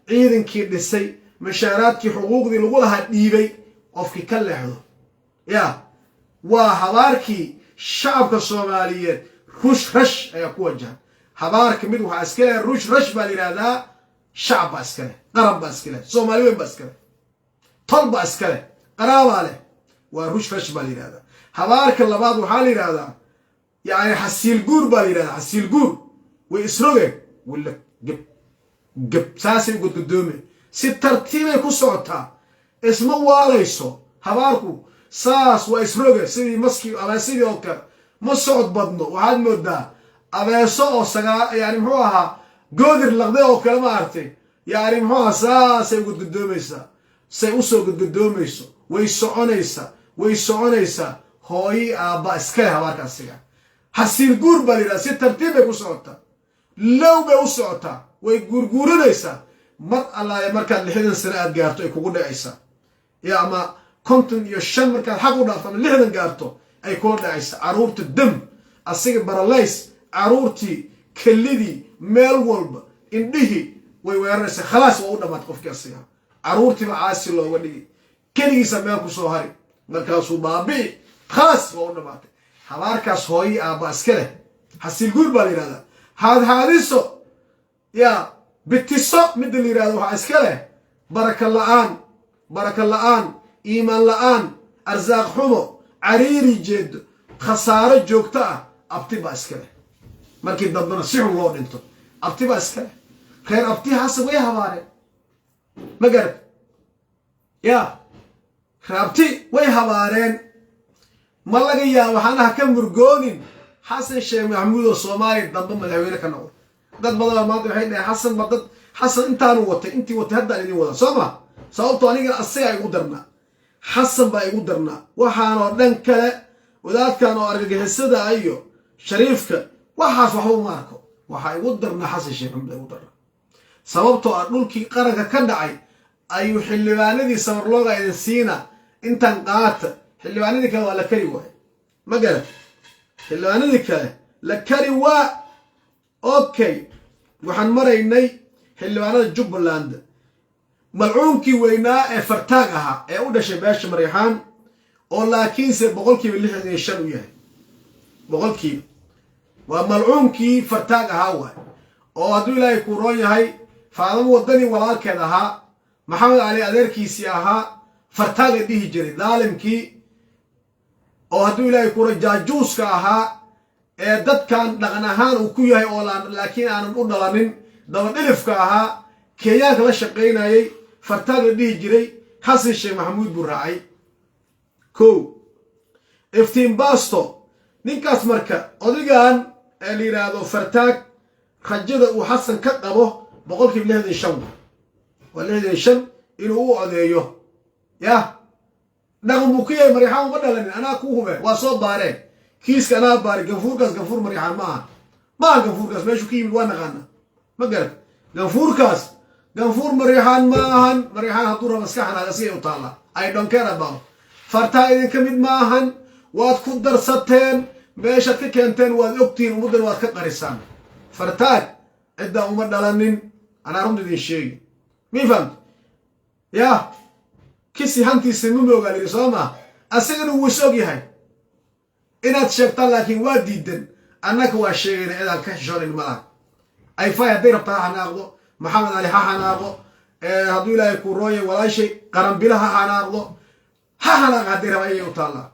ciidankii dhisay mashaaraadkii xuquuqdii lagu lahaa dhiibay qofkii ka leexdo waa habaarkii shacabka Soomaaliyeed rush rash ayaa ku wajahan habaarka mid waxa iska leh rush rash baa yiraahdaa shacab baa iska leh qaran baa iska leh Soomaaliyeed baa iska leh tol baa iska leh qaraaba leh waa rush rash baa yiraahdaa habaarka labaad waxa la yiraahdaa يعني حسيل جور باليران حسيل جور ويسرقه ولا جب ساسي قد قدومي سترتيب يكون صوتها اسمه واليسو هباركو ساس ويسرقه سيدي مسكي على سيدي اوكر مصعد بدنه وعاد مده ابي سو سغا يعني محوها قدر لقده او كلمه ارتي يعني محوها ساس قد قدوميسا سي اسو قد قدوميسو ويسعنيسا هوي ابا اسكله هباركاسيغا حسيل جور باليران سترتيب يكون صوتها لو بيوسعتها ويغورغورنيسا مر الله markaad 60 sano aad gaarto ay kugu dhacaysa ya ama konton iyo shan markaad xaq u dhaafto 60 gaarto ay kugu dhacaysa caruurta dam asiga baralays caruurtii kalidii meel walba indhihi way weeraraysa khalaas waa u dhamaad qofkii asiga caruurtii ba caasi looga dhigi kaligiisa meel ku soo hari markaasuu baabi khalaas waa u dhamaatay habaarkaas hooyi aaba iska leh xasiil guur baa la yiraahdaa هذا يا بتسو مثل اللي راه واحد اسكله بركة الآن إيمان الآن أرزاق حمو عريري جد خسارة جوكتا أبتبا اسكله مركي ضدنا سيحو الله انتو أبتبا اسكله خير أبتي حاسب ويها باري ما قرب يا خير أبتي ويها بارين ما لقي يا وحانا كم مرقونين حسن الشيخ محمود الصومالي ضد مدحوينه كنو dad badan ma waxay dhahay xasan badad xasan intaan watay intii watay hadda idin wada Soomaa sababtoo aniga asay ay ugu darna xasan baa igu darna waxaan oo dhan kale wadaadkan oo argagixisada ayo shariifka waxaas wax uu marko waxa igu darna xasan sheekh maxamed igu darna sababtoo ah dhulkii qaranka ka dhacay ayu xillibaanadii sawir looga idin siina intaan qaata xillibaanadii kale waa la kari waay ma garan xillibaanadii kale la kari waa اوكي waxaan maraynay xillibaanada Jubbaland malcuunkii weynaa ee fartaag ahaa ee u dhashay beesha Mariixaan oo laakiin se 65% u yahay 100% waa malcuunkii fartaag ahaa waay oo hadduu Ilaahay ku roon yahay faadamo wadani walaalkeed ahaa Maxamed Ali adeerkiisii ahaa fartaag dhihi jiray daalimkii oo hadduu Ilaahay ku roon jaajuuska ahaa dadkan dhaqan ahaan uu ku yahay oo laakiin aanan u dhalanin daba dhilifka ahaa Kenyaanka la shaqeynayay fartaag dhihi jiray Xasan Sheekh Maxamuud buu raacay ko iftiin baasto ninkaas marka odigaan ee la yiraahdo fartaag rajada uu Xasan ka qabo 65 walahi shan inuu u odeeyo ya dhaqan buu ku yahay Mariixaan uma dhalanin anaa ku hube waa soo baareen كيس أنا بارك غفور مريحان ما غفور كاس ماشو كيم وانا غانا ما قالك غفور مريحان مريحان هطورة بس كحنا غسيه وطالع I don't care about فرتا إذا كمد ماهن واد كدر ستين ماشا كنتين واد اكتين ومدر واد كقرسان فرتاك عدة عمر دلانين أنا رمضي دي الشيء مين فهمت يا كيسي هانتي سنومي وقالي صوما أسيغن ووسوغي هاي inaad sheegtaan laakiin waa diidan annaka waa sheegayna inaad ka xishoonin malaha ay fay haday rabtaa xanaaqdo maxamed ali ha xanaaqdo hadduu Ilaahay ku rooye walaashay qaran bilaha xanaaqdo ha xanaaq haday rabaa ayay u taallaa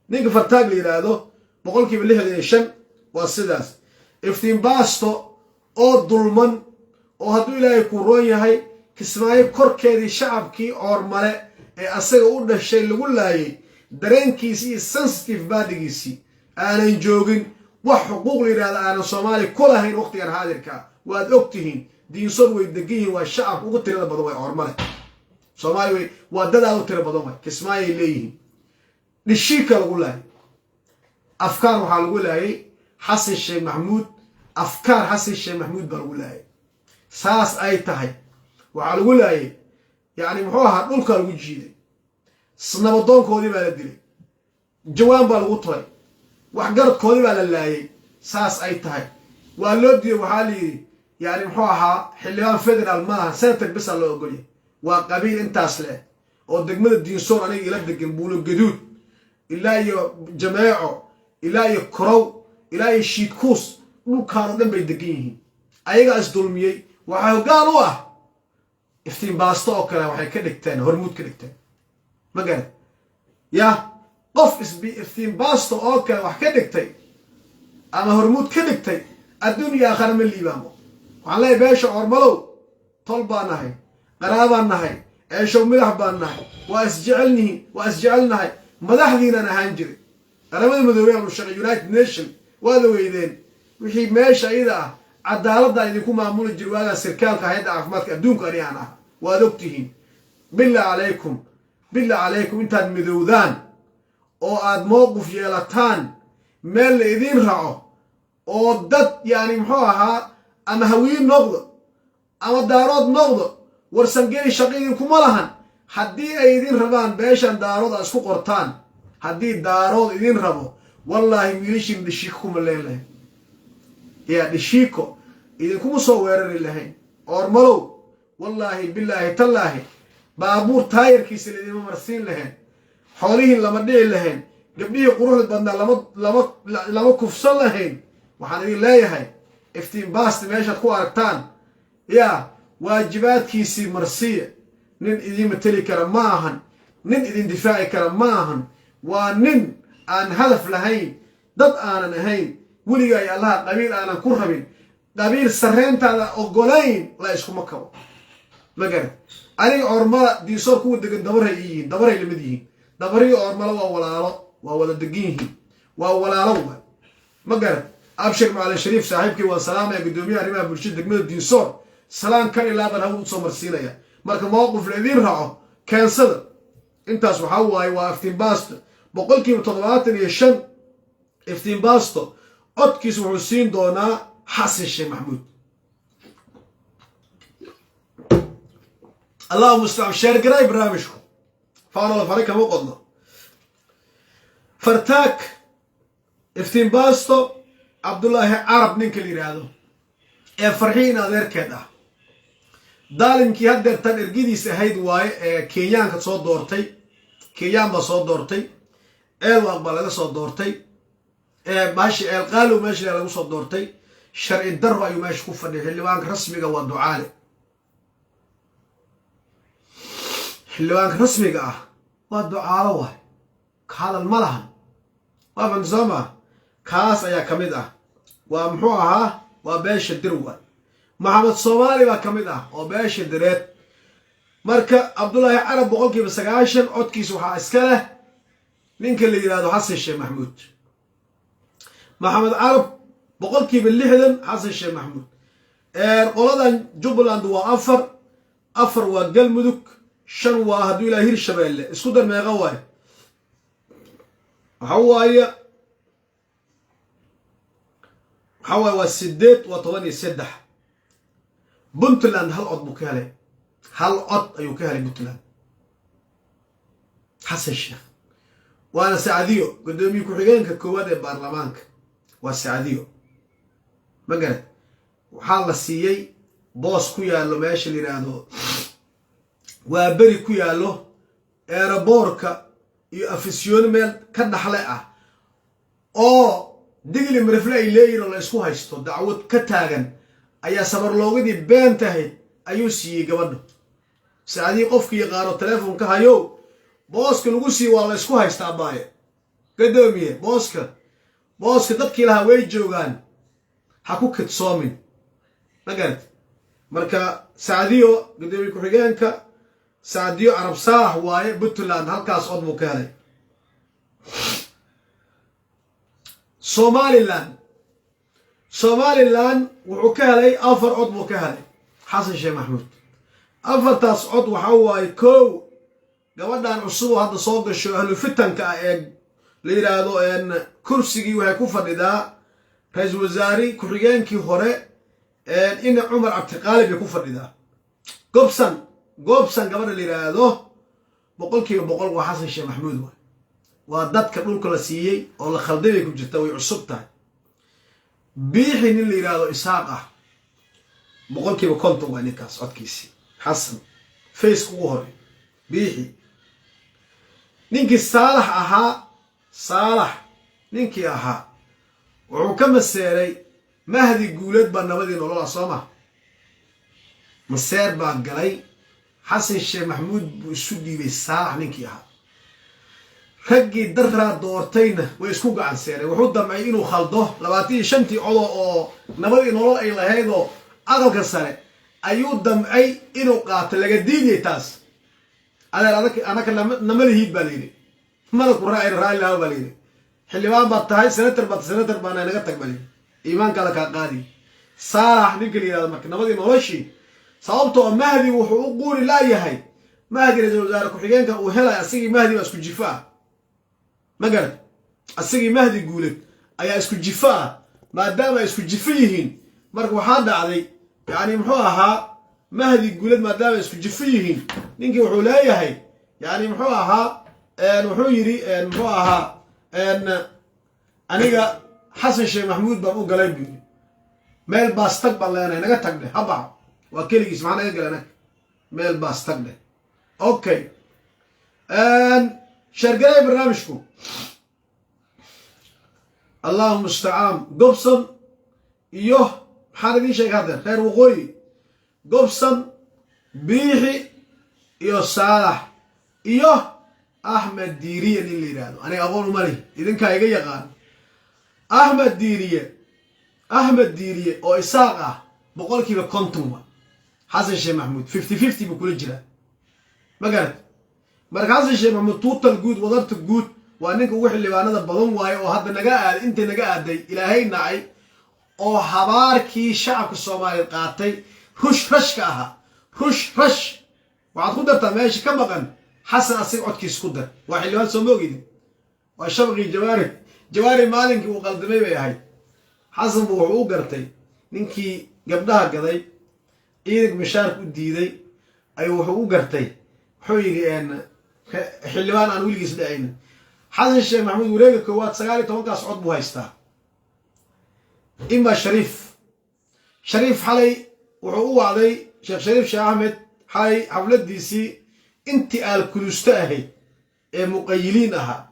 ninka fartaag la yiraahdo 65 waa sidaas iftiin baasto oo dulman oo hadduu Ilaahay ku roon yahay kismaayo korkeedii shacabkii oormale ee asaga u dhashay lagu laayay dareenkiisii sensitive baadigiisii aanan joogin wax xuquuq la yiraahdo aanan Soomaali ku lahayn waqtigan haadirka waad ogtihiin diinsoor way degiin waa shacab ugu tirada badan way hormare Soomaali way wadada u tirada badan way kismaayay leeyihiin dhishika lagu laayay afkaar waxa lagu laayay Xasan Sheekh Maxamuud afkaar Xasan Sheekh Maxamuud baa lagu laayay saas ay tahay waxa lagu laayay yani muxuu ahaa dhulka lagu jiiday snabadoonkoodii baa la dilay jawaan baa lagu tulay wax garadkoodii baa la laayay saas ay tahay waa loo diiday waxaa la yidhi yani muxuu ahaa xildhibaan federaal maaha senator bisa loo ogolyahay waa qabiil intaas leh oo degmada diinsoor aniga ila degan buulo gaduud ilaa iyo jameeco ilaa iyo korow ilaa iyo shiidkuus dhulkaanoo dhan bay degan yihiin ayagaa isdulmiyey waxaa hoggaan u ah iftiin baasto oo kale waxay ka dhigteen hormuud ka dhigteen ma garan ya qof iftiin baasto oo kale wax ka dhigtay ama hormuud ka dhigtay adduuniya aakhara ma liibaamo waxaan leeyahay beesha ormalow tol baan nahay qaraabaan nahay ceeshow midax baan nahay waa isjecelnahay madaxdiinaan ahaan jiray qaramada midoobey aanu shaqay united nation waada weydeen wixii meesha iyada ah cadaaladda idinku maamuli jir waagaa sirkaalka hayadda caafimaadka adduunka ani aan ah waad ogtihiin billah calaykum intaad midowdaan oo aad mowqif yeelataan meel la idiin raco oo dad yani muxuu ahaa ama hawiin noqdo ama daarood noqdo warsangeli shaqo idinkuma lahan haddii ay idin rabaan beeshan daarood a isku qortaan haddii daarood idin rabo wallaahi wiilashiin dhishiiko kuma leen lahayn yaa dhishiiko idinkuma soo weerari lahayn ormalow wallaahi bilaahi tallaahi baabuur taayarkiisa laidinma marsiin lahayn xoolihii lama dhici lahayn gabdhihii quruxda badnaa lama kufsan lahayn waxaan idin leeyahay iftiin baasti meeshaad ku aragtaan yaa waajibaadkiisii marsiya nin idin mateli kara ma ahan nin idin difaaci kara ma ahan waa nin aan hadaf lahayn dad aanan ahayn weliga ay allaha qabiil aanan ku rabin qabiil sarreyntaada ogolayn la iskuma kabo ma garan aniga ormada diisoor kuwa degan dabaray lamid yihiin dabarii ormala waa walaalo waa wada degan yihiin waa walaalo wa ma garan abshir macalin shariif saaxiibkii waan salaamaya guddoomiyaha arrimaha bulshada degmada diisoor salaan kan ilaa baan hawd usoo marsiinaya marka mowqif la idiin raaco keensada intaas waxaa waaye waa iftiin baasto 75% iftiin baasto codkiis wuxuu siin doonaa xasan sheekh maxamuud اللهم استعان شير قراي برامجكم فانا فريق مو قدنا فرتاك افتين باستو عبد الله عرب نينك اللي يرادو اي فرحين هذير كده دالنكي هدر تن ارجيدي سهيد واي كينيان كسو دورتي كينيان با سو دورتي واقبا لغا سو دورتي ماشي قالوا ماشي لغا سو دورتي شرع الدرب ايو ماشي كفر حلوانك رسميغا ودعالي حلوانك رسميغا ودعالي واي كهذا الملهم وابن زوما كاس ايا كميدا ومحوها وباش الدروة محمد صومالي وكميدا وباش الدريت مركا عبد الله عرب بقولكي بسقاشن عدكيس وحا اسكاله نينك اللي يرادو حسن الشيخ محمود محمد عرب بقولكي باللحدن حسن الشيخ محمود قولادان جبلاند وافر وقلمدك شن وهدو الى هير الشبال اسكودر ما يغواي حواي والسديت وطواني السدح بنتلاند هل عض بكالي هل عض ايو كالي بنتلاند حسن الشيخ وانا سعديو قدومي كحيجين ككواد البرلمانك والسعديو ما قلت وحال السيي بوس كويالو ماشي اللي رادو وابري كويالو ايرابوركا iyo afisyoon meel ka dhaxlay ah oo digli marflay leeyro la isku haysto dacwad ka taagan ayaa sabar loogadii been tahay ayuu siiyay gabadhu saadii qofkii yaqaano telefoonka hayo booska lagu sii waa la isku haystaa baaye gadoomiye booska dadkii laha way joogaan ha ku kidsoomin magad marka saadiyo gadoomiye ku xigeenka saadiyo arab saah waaye Puntland halkaas cod buu ka helay Somaliland wuxuu ka helay afar cod buu ka helay xasan sheekh maxamuud afartaas cod waxa waaye koow gabadhan cusub hadda soo gasho ahlu fitanka ee la yiraahdo kursigii waxay ku fadhidaa ra'iisul wasaare ku xigeenkii hore in Umar Abdiqaalib ku fadhidaa goobsan gabadha la yiraahdo boqolkiiba boqol waa xasan sheekh maxamuud waa dadka dhulka la siiyay oo la khalday ku jirta way cusub tahay biixi nin la yiraahdo isaaq ah boqolkiiba konton waa ninkaas codkiisi xasan face ugu hore biixi ninkii saalax ahaa saalax ninkii ahaa wuxuu ka maseeray mahdi guuleed baa nabadii nolola soo ma maseer baa galay xasan sheekh maxamuud buu isu dhiibay saalax ninkii ahaa raggii daraa doortayna way isku gacan seereen wuxuu damcay inuu khaldo 25 codo oo nabadii nolol ay lahayd oo aqalka sare ayuu damcay inuu qaato laga diiday taas anaka namalihid baa layidhi malaku raaci lahaa baa layidhi xildhibaan baad tahay senator baana naga tag baa layidhi iimaankaada kaa qaadi saalax ninka la yidhahdo marka nabadii noloshii sababtoo mahdi wuxuu u quuri laayahay mahdi ra-iisul wasaare ku-xigeenka uu helay asigii mahdi baa isku jifa ah ma garad asigii mahdi guuleed ayaa isku jifa ah maadaama ay isku jifo yihiin marka waxaa dhacday yani muxuu ahaa mahdi guuleed maadaama ay isku jifo yihiin ninkii wuxuu leeyahay yani muxuu ahaa wuxuu yidhi muxuu ahaa aniga xasan sheekh maxamuud baan u galay buu yidhi meel baas tag baan leenahay naga tagdhe ha baxo waa keligiis maxaa naga gala nag meel baas tagdhe okay sheergalay barnaamijku allahu mustacaan gobson iyo maxaan idiin sheegay haddeer reer waqooyi gobson biixi iyo saalax iyo axmed diiriye nin la yidhaahdo aniga aqoon uma lih idinkaa iga yaqaan axmed diiriye oo isaaq ah 50% wa xasan sheekh maxamuud 50-50 buu kula jiraa ma garad marka xasan sheekh maxamuud tuutal guud wadarta guud waa ninka ugu xildhibaanada badan waaye oo hadda naga aaday intay naga aaday ilaahay nacay oo habaarkii shacabka soomaaliyeed qaatay rush rashka ahaa rush rash waxaad ku dartaa meesha ka maqan xasan asiga codkiisa ku dar waa xildhibaan soo moogidin waa shabaqii jawaari maalinkii uu qaldamay bay ahayd xasan buu wuxuu u gartay ninkii gabdhaha gaday ciidanka mishaarka u diiday ayuu wuxuu u gartay wuxuu yidhi xildhibaan aan weligiis dhacaynin xasan sheekh maxamuud wareega koowaad 19 cod buu haystaa ima shariif xalay wuxuu u wacday sheekh shariif sheekh axmed xalay xafladiisii intii aalkulusta ahayd ee muqayiliin ahaa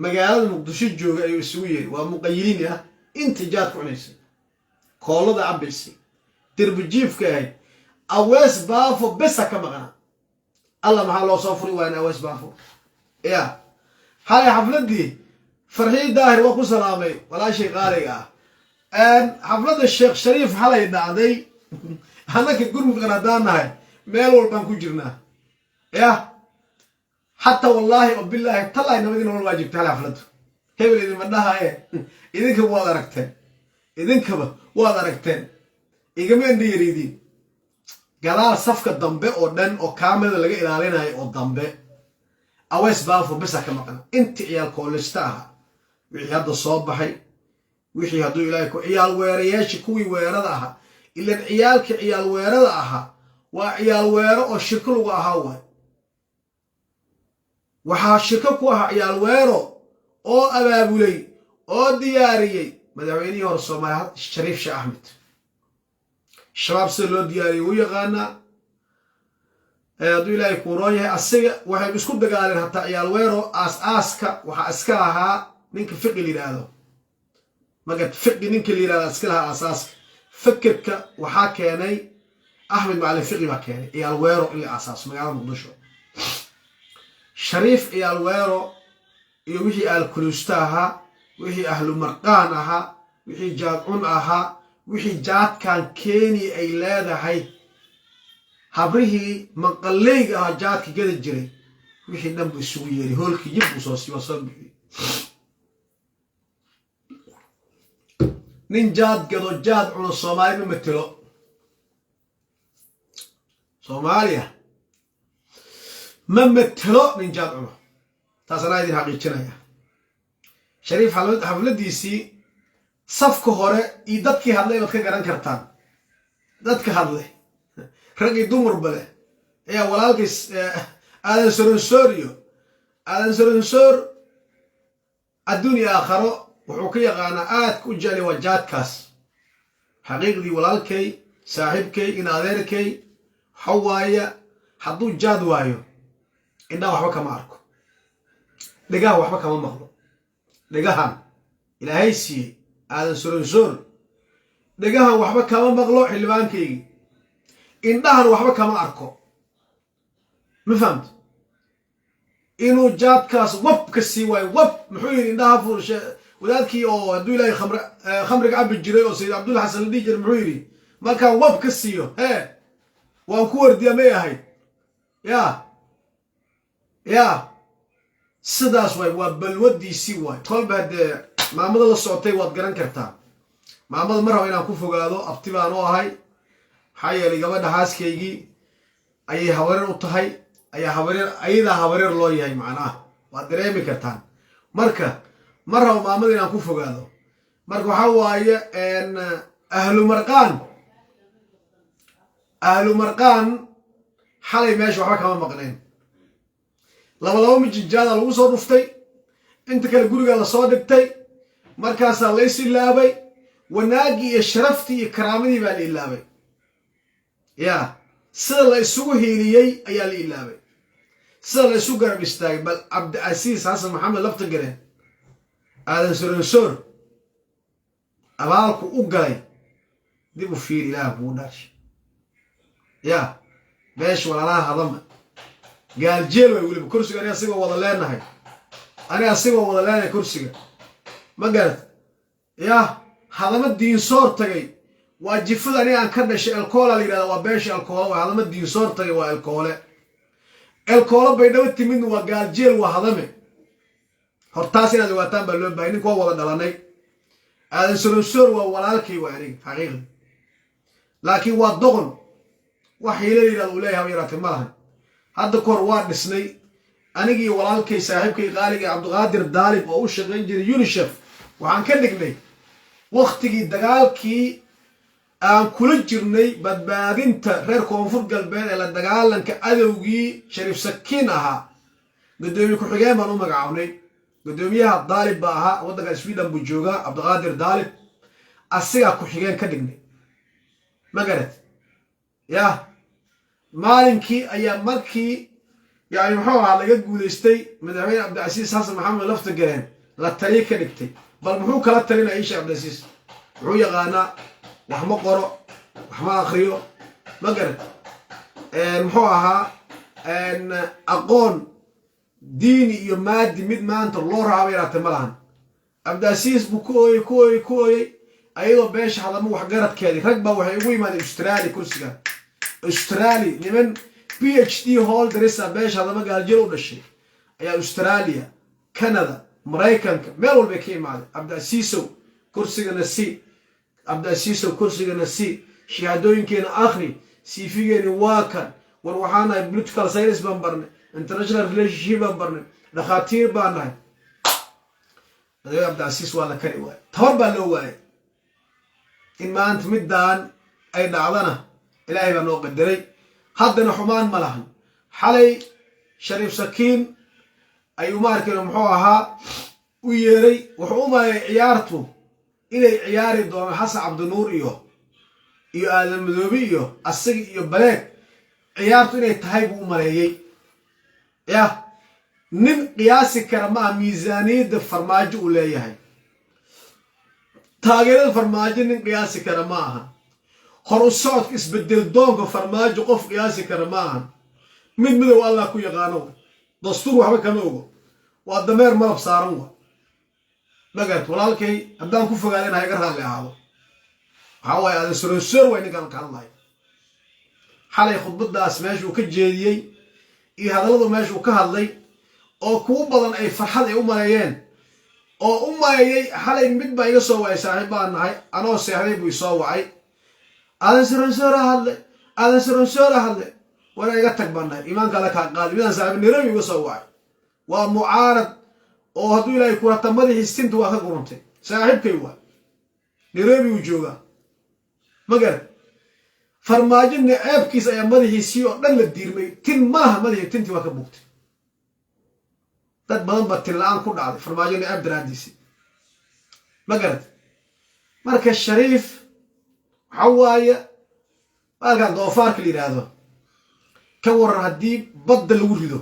magaalada muqdisho jooga ayuu isugu yeeray waa muqayiliin ah intii jaad ku cunaysay koolada cabaysay dirbijiifka ahayd awees baafo besa ka maqnaa alla maxaa loo soo furi waa in awees baafo ya xalay xafladii farxii daahir waa ku salaamay walaashay qaaliga ah xafladda sheekh shariif xalay dhacday annaka gurmudkan haddaan nahay meel walbaan ku jirnaa ya xataa wallaahi oo bilaahi tallaay nabadii nolol waa jirta hal xafladdu hebel idinma dhahaye idinkaba waad aragteen igama indhiyaridiin gadaal safka dambe oo dhan oo kaamida laga ilaalinayo oo dambe awees baafo besa ka maqna intii ciyaal koolista ahaa wixii hadda soo baxay wixii hadduu ilaahay ku ciyaal weerayaashii kuwii weerada ahaa ilan ciyaalkii ciyaal weerada ahaa waa ciyaal weero oo shirko lagu ahaa waay waxaa shirko ku ahaa ciyaal weero oo abaabulay oo diyaariyey madaxweynihii hore soomaaliya shariif sheekh axmed shabaab sida loo diyaariyey wuu yaqaanaa hadduu ilaahay kuuroon yahay asiga waxay isku dagaaleen hataa ciyaal weero aas-aaska waxaa iska lahaa ninka fiqi la yidhaahdo magad fiqi ninka la yidhahdo iska lahaa aasaaska fikirka waxaa keenay axmed macalin fiqi baa keenay ciyaal weero in la aasaaso magaalada muqdisho shariif ciyaal weero iyo wixii aalkuluusta ahaa wixii ahlu marqaan ahaa wixii jaadcun ahaa wixii jaadkan kenya ay leedahay habrihii maqaleyga ahaa jaadka gada jiray wixii dhan buu isugu yeeray hoolkii jib buu soo bixiyey nin jaad gado jaad cuno soomaali ma matelo soomaaliya ma matelo nin jaad cuno taasana idin xaqiijinaya shariif xafladiisii safka hore iyo dadkii hadlay baad ka garan kartaan dadka hadlay rag iyo dumarba leh ayaa walaalkiis aadan soronsoor adduun iyo aakharo wuxuu ka yaqaanaa aadka u jeclay waa jaadkaas xaqiiqdii walaalkay saaxiibkay in adeerkay xawaaya hadduu jaad waayo indhaha waxba kama arko dhegaha waxba kama maqlo dhegahan ilaahay siiyey aadan suransoor dhegahan waxba kama maqlo xildhibaankaygi indhahan waxba kama arko ma fahamta inuu jaadkaas wab ka sii waayo wab muxuu yidhi indhaha furshe wadaadkii oo hadduu ilaahay khamriga cabbi jiray oo sayid cabdulla xasan la dhihi jiray muxuu yidhi markaan wab ka siiyo waan ku wardiya may ahayd yaa sidaas waay waa balwadiisii waay kolba haddee maamada la socotay waad garan kartaa maamada ma rabo inaan ku fogaado abti baan u ahay maxaa yeelay gabadha xaaskaygii ayay habareer u tahay ayadaa habareer loo yahay macnaha waad dareemi kartaan marka ma rabo maamada inaan ku fogaado marka waxaa waaye ahlu marqaan xalay meesha waxba kama maqneen laba mijijaada lagu soo dhuftay inta kale guriga lasoo dhigtay markaasaa la is ilaabay wanaagii iyo sharaftii iyo karaamadii baa la ilaabay yaa sida la isugu hiiliyey ayaa la ilaabay sida la isu garab istaagay bal cabdicasiis xasan maxamed laftagareen aadan suransoor abaalku u galay dib u fiir ilaah kuu dhaarshay yaa meesha walaalaha hadama gaaljeel way weliba kursiga aniga asigoo wada leenahay kursiga ma garad yaa hadama diinsoor tagay waa jifada aniga aan ka dhashay elkoola la yidhahda waa beesha elkoola waa hadama diinsoor tagay waa elkoole baydhabo timidna waa gaaljeel waa hadame hortaas inaad ogaataan baa loo bahay ninka waa wada dhalanay aadan suransoor waa walaalkay waa aniga xaqiiqi laakiin waa doqon wax hiila la yidhahda uu leeyahay haba yaraatee ma lahan hadda kahor waa dhisnay anigii walaalkay saaxiibkay qaaliga cabdiqaadir daalib oo u shaqayn jiray unisef waxaan ka dhignay wakhtigii dagaalkii aan kula jirnay badbaadinta reer koonfur galbeed ee la dagaalanka cadowgii shariif sakiin ahaa guddoomiye ku-xigeen baan u magacawnay guddoomiyaha daalib baa ahaa waddanka sweden buu joogaa cabdiqaadir daalib asigaa ku-xigeen ka dhignay magarad yah maalinkii ayaa markii yani muxuu ahaa laga guulaystay madaxweyne cabdicasiis xasan maxamed laftagareen la taliye ka dhigtay bal muxuu kala talinaya isha cabdicasiis wuxuu yaqaanaa wax ma qoro wax ma akriyo ma garad muxuu ahaa aqoon diini iyo maadi mid maanta loo raaba yaraatee ma lahan cabdicasiis buu ku ooyey ayadoo beesha hadama waxgaradkeedii rag baa waxay ugu yimaadeen australia kursiga australia niman PhD holderisa beesha hadama gaaljeel u dhashay ayaa australia canada maraykanka meel walbay ka imaadeen cabdicasiisow kursigana si shahaadooyinkeena akhri siifigeeni waa kan war waxaan nahay political science baan barnay international relationship baan barnay dhakhaatiir baan nahay madaxweyne cabdicasiis waa la kari waayay tabar baa loo waayay in maanta middaan ay dhacdana ilaahay baa noo qadaray haddana xumaan ma lahan xalay shariif sakiin ayuu maarkayno muxuu ahaa u yeeray wuxuu u malayay ciyaartu inay ciyaari doonaan xasan cabdinuur iyo aadan madoobe iyo asagi iyo baleeg ciyaartu inay tahay buu u maleeyey yah nin qiyaasi kara maaha miisaaniyadda farmaajo uu leeyahay taageerada farmaajo nin qiyaasi kara ma aha hor u socodka isbedel doonka farmaajo qof qiyaasi kara ma ahan mid midow allah ku yaqaano dastuur waxba kama ogo waa dameer malab saaran wa magad walaalkay haddaan ku fogaadana iga raalli ahaado waxaa waaye aadan suransoor way ninkaan ka hadlahay xalay khudbadaas meeshuu ka jeediyey iyo hadalladu meeshuu ka hadlay oo kuwo badan ay farxad ay u maleeyeen oo u maleeyey xalay mid baa iga soo wacay saaxiib baan nahay anoo seexday buu isoo wacay aadan suransoora hadle wana iga tag baan nahay iimaanka la kaa qaadi midaan saaxiib nairobi iga soo wacay waa mucaarad oo hadduu ilaahay ku rata madaxii sinta waa ka guruntay saaxiibkay waa nairobi uu joogaa ma garad farmaajo neceebkiis ayaa madaxiisii oo dhan la diirmay tin maaha madaxii tintii waa ka buugtay dad badan baa tin la-aan ku dhacday farmaajo neceeb daraaddiisii ma garad marka shariif waxaa waaye baalkan doofaarka la yidhaahdo ka waran haddii badda lagu rido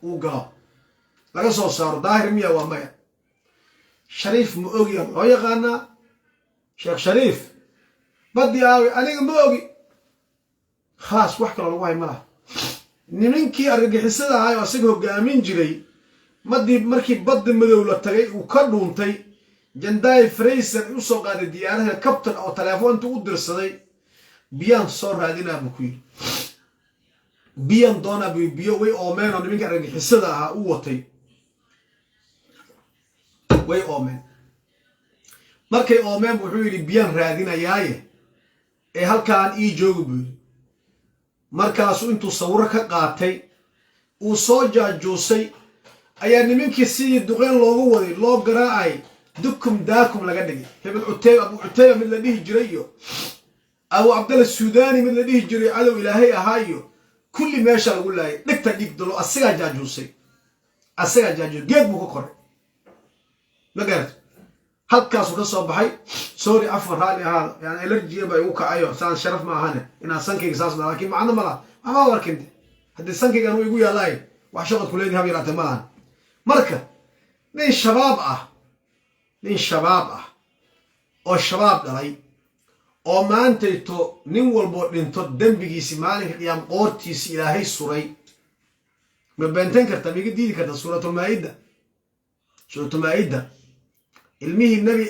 uu galo laga soo saaro daahir miya waa maya شريف مؤوغي الله يقانا شيخ شريف بدي آوي أنا مؤوغي خلاص وحكا الله ملا نمينكي أرقي حسدا هاي واسقه قامين جري مدي مركي بد مدولة تغي وكردونتي جنداي فريسر يوصل قاد ديارها كابتن أو تليفون تقدر صدي بيان صور هادين أبو كويل بيان دونا بيو وي أومين ونمينكي أرقي حسدا ها أوتي way oomeen markay oomeen wuxuu yiri biyaan raadinayaaye ee halkaan ii joogo buu markaas intuu sawir ka qaatay uu soo jaajoosay ayaa nimankii si duqeen loogu waday loo garaacay dukum daakum laga dhigay hebel utay abu utay mid la dhihi jiray iyo abu abdalla suudani mid la dhihi jiray cadow ilaahay ahaayo kulli meesha lagu laayay dhigta dhigdalo asaga jaajoosay geed buu ku koray مقرد هل كاس وكسر بحي سوري عفوا رالي هذا يعني الرجيه بيوقع ايوه سان شرف ما هنا انا سانكي قصاص لكن معنا ملا ما ورك انت هدي سانكي كانوا يقول يا لاي وحشوط كلين هبي راتمان مركه نين شباب او الشباب داي او ما انتيتو نين والبو دينتو دنبغيسي مالك قيام قورتيس الهي سوري ما بنتن كرتا ميغي ديدي كرتا سوره المائده الميه النبي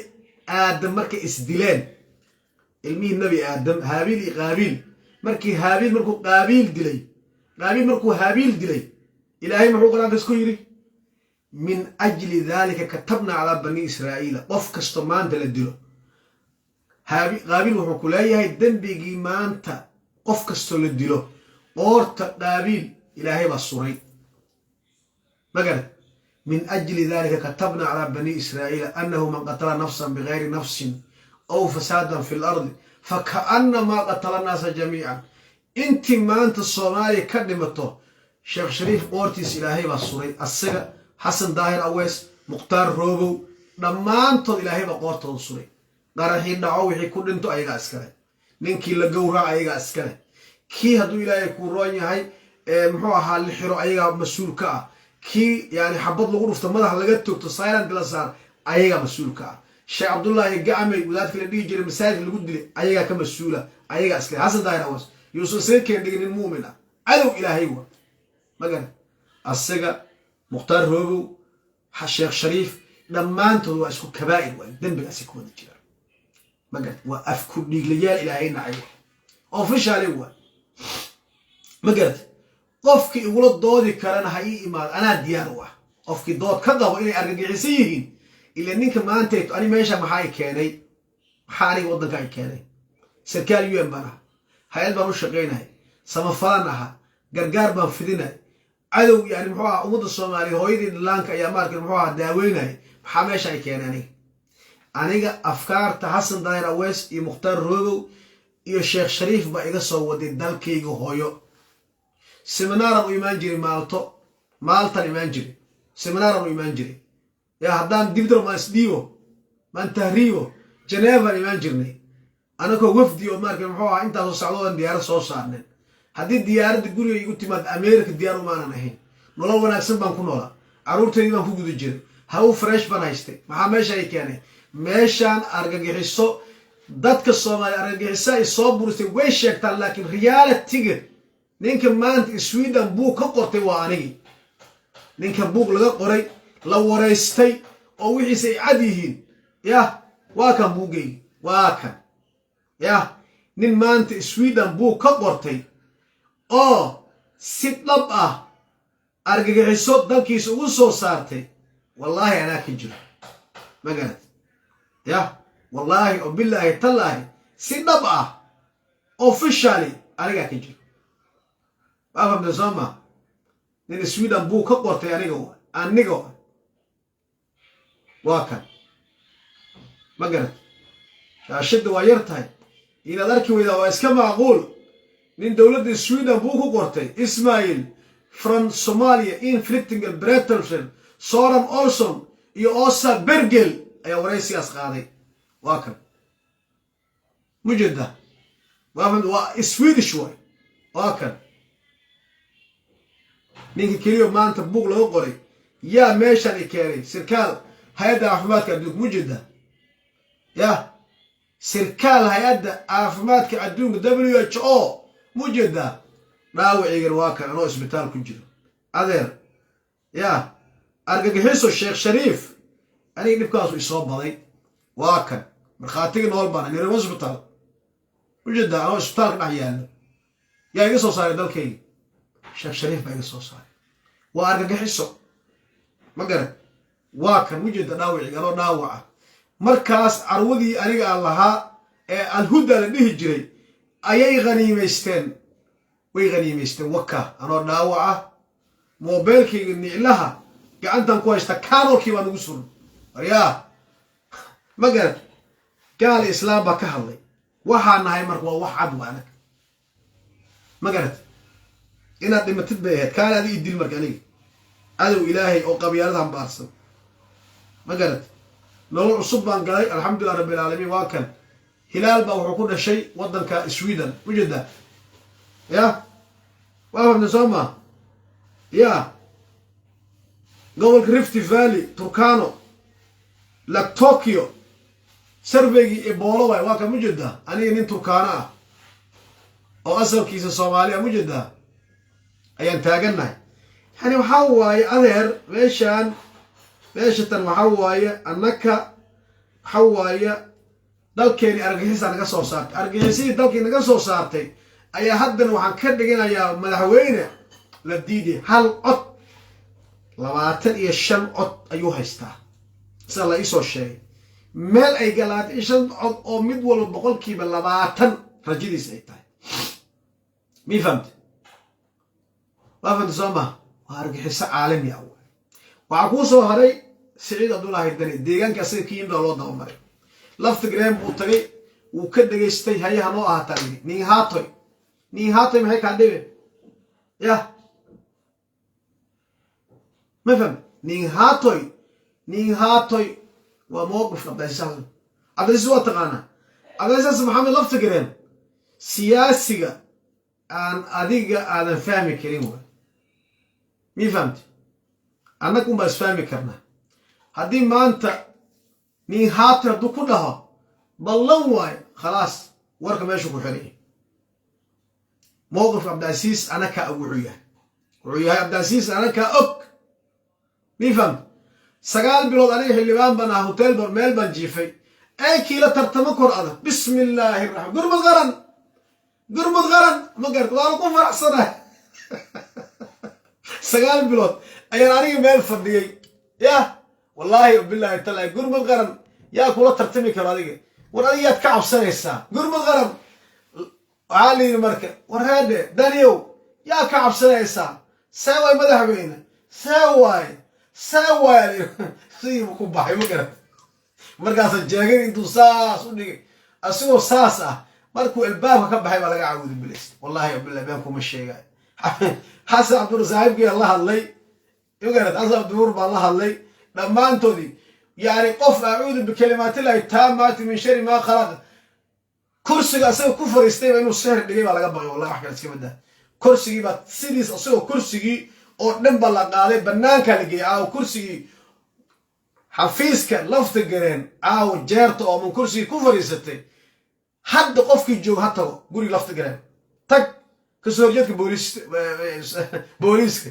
آدم مركي إسدلان الميه النبي آدم هابيل قابيل مركي هابيل مركو قابيل دلي قابيل مركو هابيل دلي إلهي محو قرآن تسكيري من أجل ذلك كتبنا على بني إسرائيل قف كستمان دلدلو قابيل محو كلايها الدن بيجي مانتا قف كستو لدلو قورت قابيل إلهي بصوري مقرد من أجل ذلك كتبنا على بني إسرائيل أنه من قتل نفسا بغير نفس أو فسادا في الأرض فكأنما قتل الناس جميعا انت ما أنت الصومالي كلمته شيخ شريف قورتيس إلهي بصوري السجا حسن داهر أويس مختار روبو لما أنت إلهي بقورته الصوري نارحين دعوه كل انتو أيغا أسكره ننكي لقورا أيغا أسكره كي هدو إلهي يكون رواني هاي محوها الحرو أيغا مسؤول كأ كي يعني حبض لغور في المدح لقيته تصايران بلاسار أيها مسؤولك الشيخ عبد الله القعمي وذات اللي بيجي المساجد اللي قد لي أيها كمسؤولة أيها أسكري حسن داير أوس يوسف سيد كان دقن المؤمنة عدو إلهي هو ما قال السجا مختار روبو الشيخ شريف لما أنت هو أسكو كبائر والدم بالأسك هو الجير ما قال وأفكر نجليال إلهي نعيوه أو فيش عليه هو ما قال qofkii igula doodi karana ha ii imaado anaa diyaar u ah qofkii dood ka qabo inay argagixisay yihiin ila ninka maanta ani meesha maxay keenay maxaa aniga waddanka ay keenay sarkaal UN bana hay'ad baan u shaqeynay samafalan aha gargaar baan fidinay cadow yani muxuu ahaa ummadda Soomaaliyeed hooyadii dhallaanka ayaa markay muxuu ahaa daaweynay maxaa meesha ay keenay aniga afkaarta Xasan Daahir Aweys iyo Mukhtaar Rogow iyo Sheekh Shariif ba iga soo waday dalkayga hooyo سيمينار وإيمان جري مالتا إيمان جري سيمينار وإيمان جري يا هدان ديبدر ما اسديو ما انتهريو جنيفا إيمان جرني أنا كو وفدي ومارك محوها انتا صعدوا ديار سو صارنين هدي الديار دي قولوا يقول تماد أمريكا ديار ومانا نهين نولو وناكسن بان كنولا عرور تاني بان كوكو دي جري هاو فريش بان هايستي محا ميشا يكياني ميشان أرقاقي حسو دادك الصومالي أرقاقي حسا يصوب بروستي ويش يكتان لكن ريالة تيجر ninka maanta Sweden buu ka qortay waa anigi ninka buug laga qoray la wareystay oo wixii ay cad yihiin ya waa kan buugay waa kan ya nin maanta Sweden buu ka qortay oo si dhab ah argagixiso dalkiisa ugu soo saartay wallahi ana ka jiro magarad ya wallahi oo billahi tallahi si dhab ah officially aniga ka jiro أفهم نظامها لأن السويدن بو كقورت أنيقو واكن ما قلت شاشد ويرتاي إذا ذلك وإذا وإسكا معقول من دولة السويدن بو كقورت إسماعيل from Somalia inflicting a Bretelsen Soram Olson يوسا برجل أي ورئيسي أسقاطي واكن مجدة وافهم وإسويد شوي واكن ninka kaliya maanta buug lagu qoray yaa meeshan ay keenay sirkaal hay-adda caafimaadka adduunka mujeda ya sirkaal hay-adda caafimaadka adduunka WHO mujeda dhaawicigan waa kan anoo isbitaal ku jiro adeer ya argagixiso sheekh shariif aniga dhibkaasu isoo baday waa kan markhaatiga nool baan nairobi hospital mujeda anoo isbitaalka dhex yaallo yaa iga soo saaray dalkayga sheekh shariif baa iga soo saaray waa argagixiso ma garan waa kan mujeda dhaawiciga anoo dhaawaca markaas carwadii aniga aan lahaa ee alhuda la dhihi jiray ayay ghaniimaysteen way ghaniimaysteen waka anoo dhaawaca moobeelkayga niclaha gacantan ku haysta kaanolkii baa nagu suran waryaa ma garan gaal islaam baa ka hadlay waxaa nahay marka waa wax cad wa anag ma garat inaad dhimatid bay ahayd kaale adi idil marka aniga cadow ilaahay oo qabyaaladahan baarsan ma garat nolol cusub baan galay alxamdulilah rabbilcaalamiin waa kan hilaal baa wuxuu ku dhashay waddanka sweden mujeda ya waa fahmta soo maa ya gobolka rift valley turkano lak tokyo sarveygii eboolo waay waa kan mujeda aniga nin turkaano ah oo asalkiisa soomaaliya mujeda ayaan taagannahay yani waxaa waaye adeer meeshatan waxaa waaye annaka waxaa waaye dalkeeni argagixisa naga soo saartay argagixisadii dalkii naga soo saartay ayaa haddana waxaan ka dhiganayaa madaxweyne la diiday hal cod 25 cod ayuu haystaa sida la iisoo sheegay meel ay 25 cod oo mid walba 20% rajadiis ay tahay mii fahamte waa fahamte soo maha waa argagixiso caalami ah waxaa kuu soo haray siciid cabdullaahi dani deegaanka asaga kiin baa loo dabamaray lafta graham buu tagay wuu ka dhegaystay hayaha noo ahaataa yidhi nin haatoy maxay kaa dhibe ya ma faham nin haatoy waa mowqif cabdilcasiis waa taqaanaa cabdilcasiis maxamed lafta graham siyaasiga aan adiga aadan fahmi karin waay mii fahamte annaga unbaa isfahmi karnaa haddii maanta nin haatoy hadduu ku dhaho ballan waayo khalaas warka meeshu ku xiraya mowqifka cabdilcasiis anakaa og wuxuu yahay cabdilcasiis anakaa og mii fahamte 9 bilood aniga xildhibaan baan ah hotel meel baan jiifay ay kiila tartamo kor adag bismillaahi raxmaan gurmud qaran ma garta waana ku faraxsanahay 9 bilood ayaan aniga meel fadhiyey yah wallaahi bilaahi taala gurmud qaran yaa kula tartami karo adiga war adiga yaad ka cabsanaysaa gurmud qaran waxaa la yidhi marka war heedhe daniyow yaa ka cabsanaysaa see waay madaxweyne see waay sidiibu ku baxay ma garat markaasa jeegin intuu saas u dhigay asigoo saas ah markuu albaabka ka baxay baa laga caawudi bilays wallahi billahi baan kuma sheegay xasan cabdur saaxiibkii la hadlay ma garat xasan cabdur baa la hadlay dhammaantoodii yani qof acuudu bikalimaatillahi taamaati min shari maa khalaq kursiga asaga ku fariistay baa inuu sehir dhigay baa laga baqay wallahi wax kale iska badaa kursigii baa sidiis asagoo kursigii oo dhan ba la qaaday bannaanka la geeyay caawo kursigii xafiiska lafta gareen caawo jeerta oo man kursigii ku fariisatay hadda qofkii joog ha tago guriga lafta gareen tag kasoo horjeedka booliiska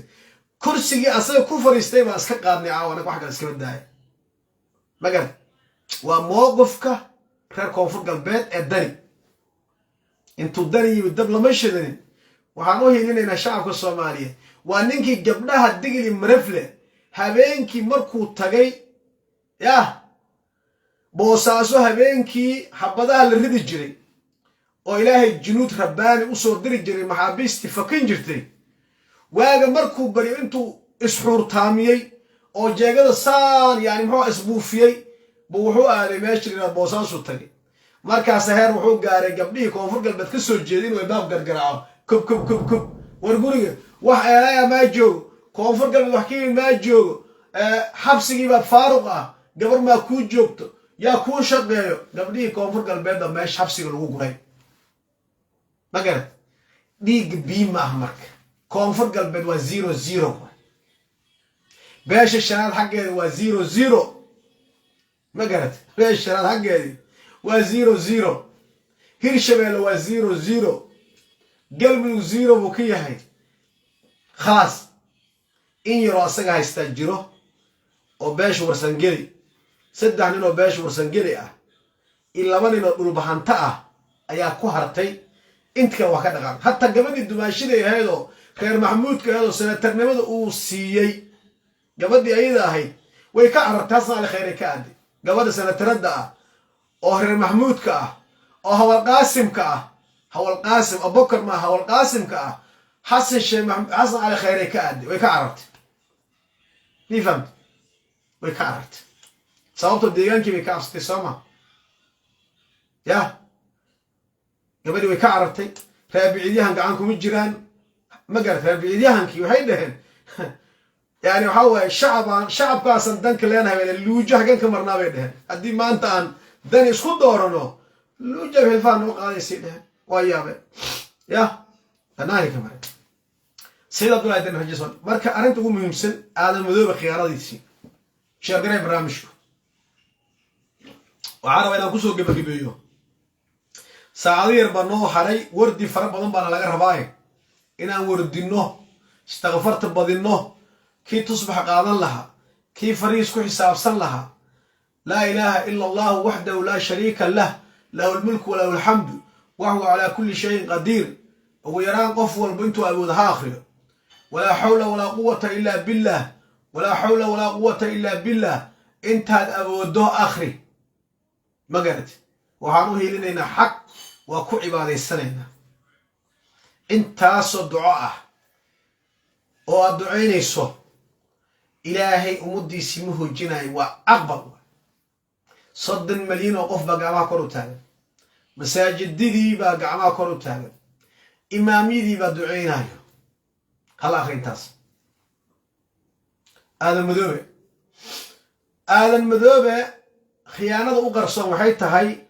kursigii asaga ku fariistay baan iska qaadnay caawo anaga wax kale iska badaaya ma garan waa mowqifka reer koonfur galbeed ee dani intuu dani yimid dab lama shidanin waxaan u hiilinaynaa shacabka soomaaliyeed waa ninkii gabdhaha digli marafle habeenkii markuu tagay yah boosaaso habeenkii xabadaha la ridi jiray oo ilaahay junuud rabbaani usoo diri jiray maxaabiistii fakin jirtay waaga markuu baryo intuu isxuurtaamiyey oo jeegada saan yani muxuu isbuufiyey buu wuxuu aaday meesha la boosaasu tagay markaas heer wuxuu gaaray gabdhihii koonfur galbeed ka soo jeedin inuu baab gargaraaco kub war guriga wax eelaya maa joogo koonfur galbeed wax ka maa joogo xabsigii baa faaruq ah gabar maa kuu joogto yaa kuu shaqeeyo gabdhihii koonfur galbeedba meesha xabsiga lagu guray ma garat dhiigga bii ma ah marka koonfur galbeed waa 00 beesha shanaad xaggeeda waa 00 ما قالت ليش أنا هقولي وزيرو زيرو هيرشبيل وزيرو زيرو قلبي زيرو بكية هاي خلاص إن يراسك هيستأجره وباش ورسنجلي سدح نينو باش ورسنجلي إلا من إنه البحانتاء أيها كوهرتي أنت كواحد غام حتى قبل الدماشي ده هيدو خير محمود كهذا سنة ترنمد أوسيي قبل دي أيدا هاي ويكعرت تصنع لخير كادي قبل سنة تردى أو خير محمود كأ أو هو القاسم كأ هو القاسم أبو بكر ما هو القاسم كأ حسن الشيء حسن على خير كادي ويكعرت ني فهمت ويكعرت صوته الديان كي بيكعرت تسمع يا قبل ويكعرتي فبعيديها عنكم الجيران ما قالت فبعيديها كي وحيدهن يعني هو شعب كاسن دنك لنا اللوجه كان كمرنا بيدهن ادي ما انت ان دني اسكو دورنو لوجه في الفان وقال يسيدهن ويابه يا انا هيك كمان سيد عبد الله بن حجسون marka arinta ugu muhiimsan aadan madooba khiyaaradiisi sheegay barnaamijku waxa rabaa ku soo gabagabeeyo saacadiyar banoo haray wardi fara badan baa laga rabaa inaan wardino istaghfarta badino كي تصبح قاضا لها كي فريس كو حساب صن لها لا إله إلا الله وحده لا شريك له له الملك وله الحمد وهو على كل شيء قدير ويران قف والبنت أبوها آخر ولا حول ولا قوة إلا بالله ولا حول ولا قوة إلا بالله انت أبو الدو آخر ما قالت وحانوه لنا حق وكو عبادة السنة انت صدعاء والدعين يسو إلهي أمدي سمه جناي وأقبل صد مليون وقف بقعما كورو تاغن مساجد دي بقعما كورو تاغن إمامي دي بدعيناي هلا أخرين تاس آدم مذوبة خيانة أقرصان وحيتها هاي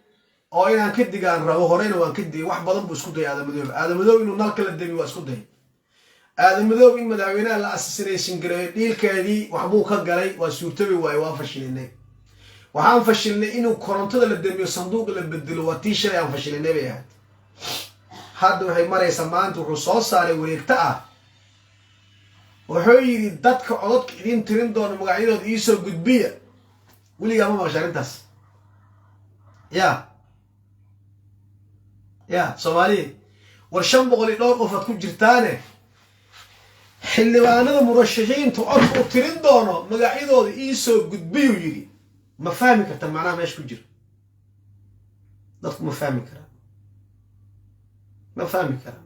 أو إنان كدي قان رأو هورين وان كدي واحد بضم بسكو دي آدم مذوبة إنو نالك الدمي واسكو دي آدم مذوب إن مدعوينها لا أساسينيشن قريب ديل كادي وحبوك قري وسورتبي وفشلني وحان فشلني إنه كورنتو للدمي صندوق اللي بدلو وتيشر يان فشلني بيها هاد وحي مري سمانت وحصوص على وريكتا وحي دادك عضدك إذين ترين دون مقاعدة إيسو قدبية ولي يا ماما غشارين تاس يا صومالي ورشان بغلي دور قفت كو جرتاني xildhibaanada murashaxiintu codku tirin doono magacyadooda ii soo gudbiyo yiri ma fahmi karta macnaha meesh ku jira dadku ma fahmi karaan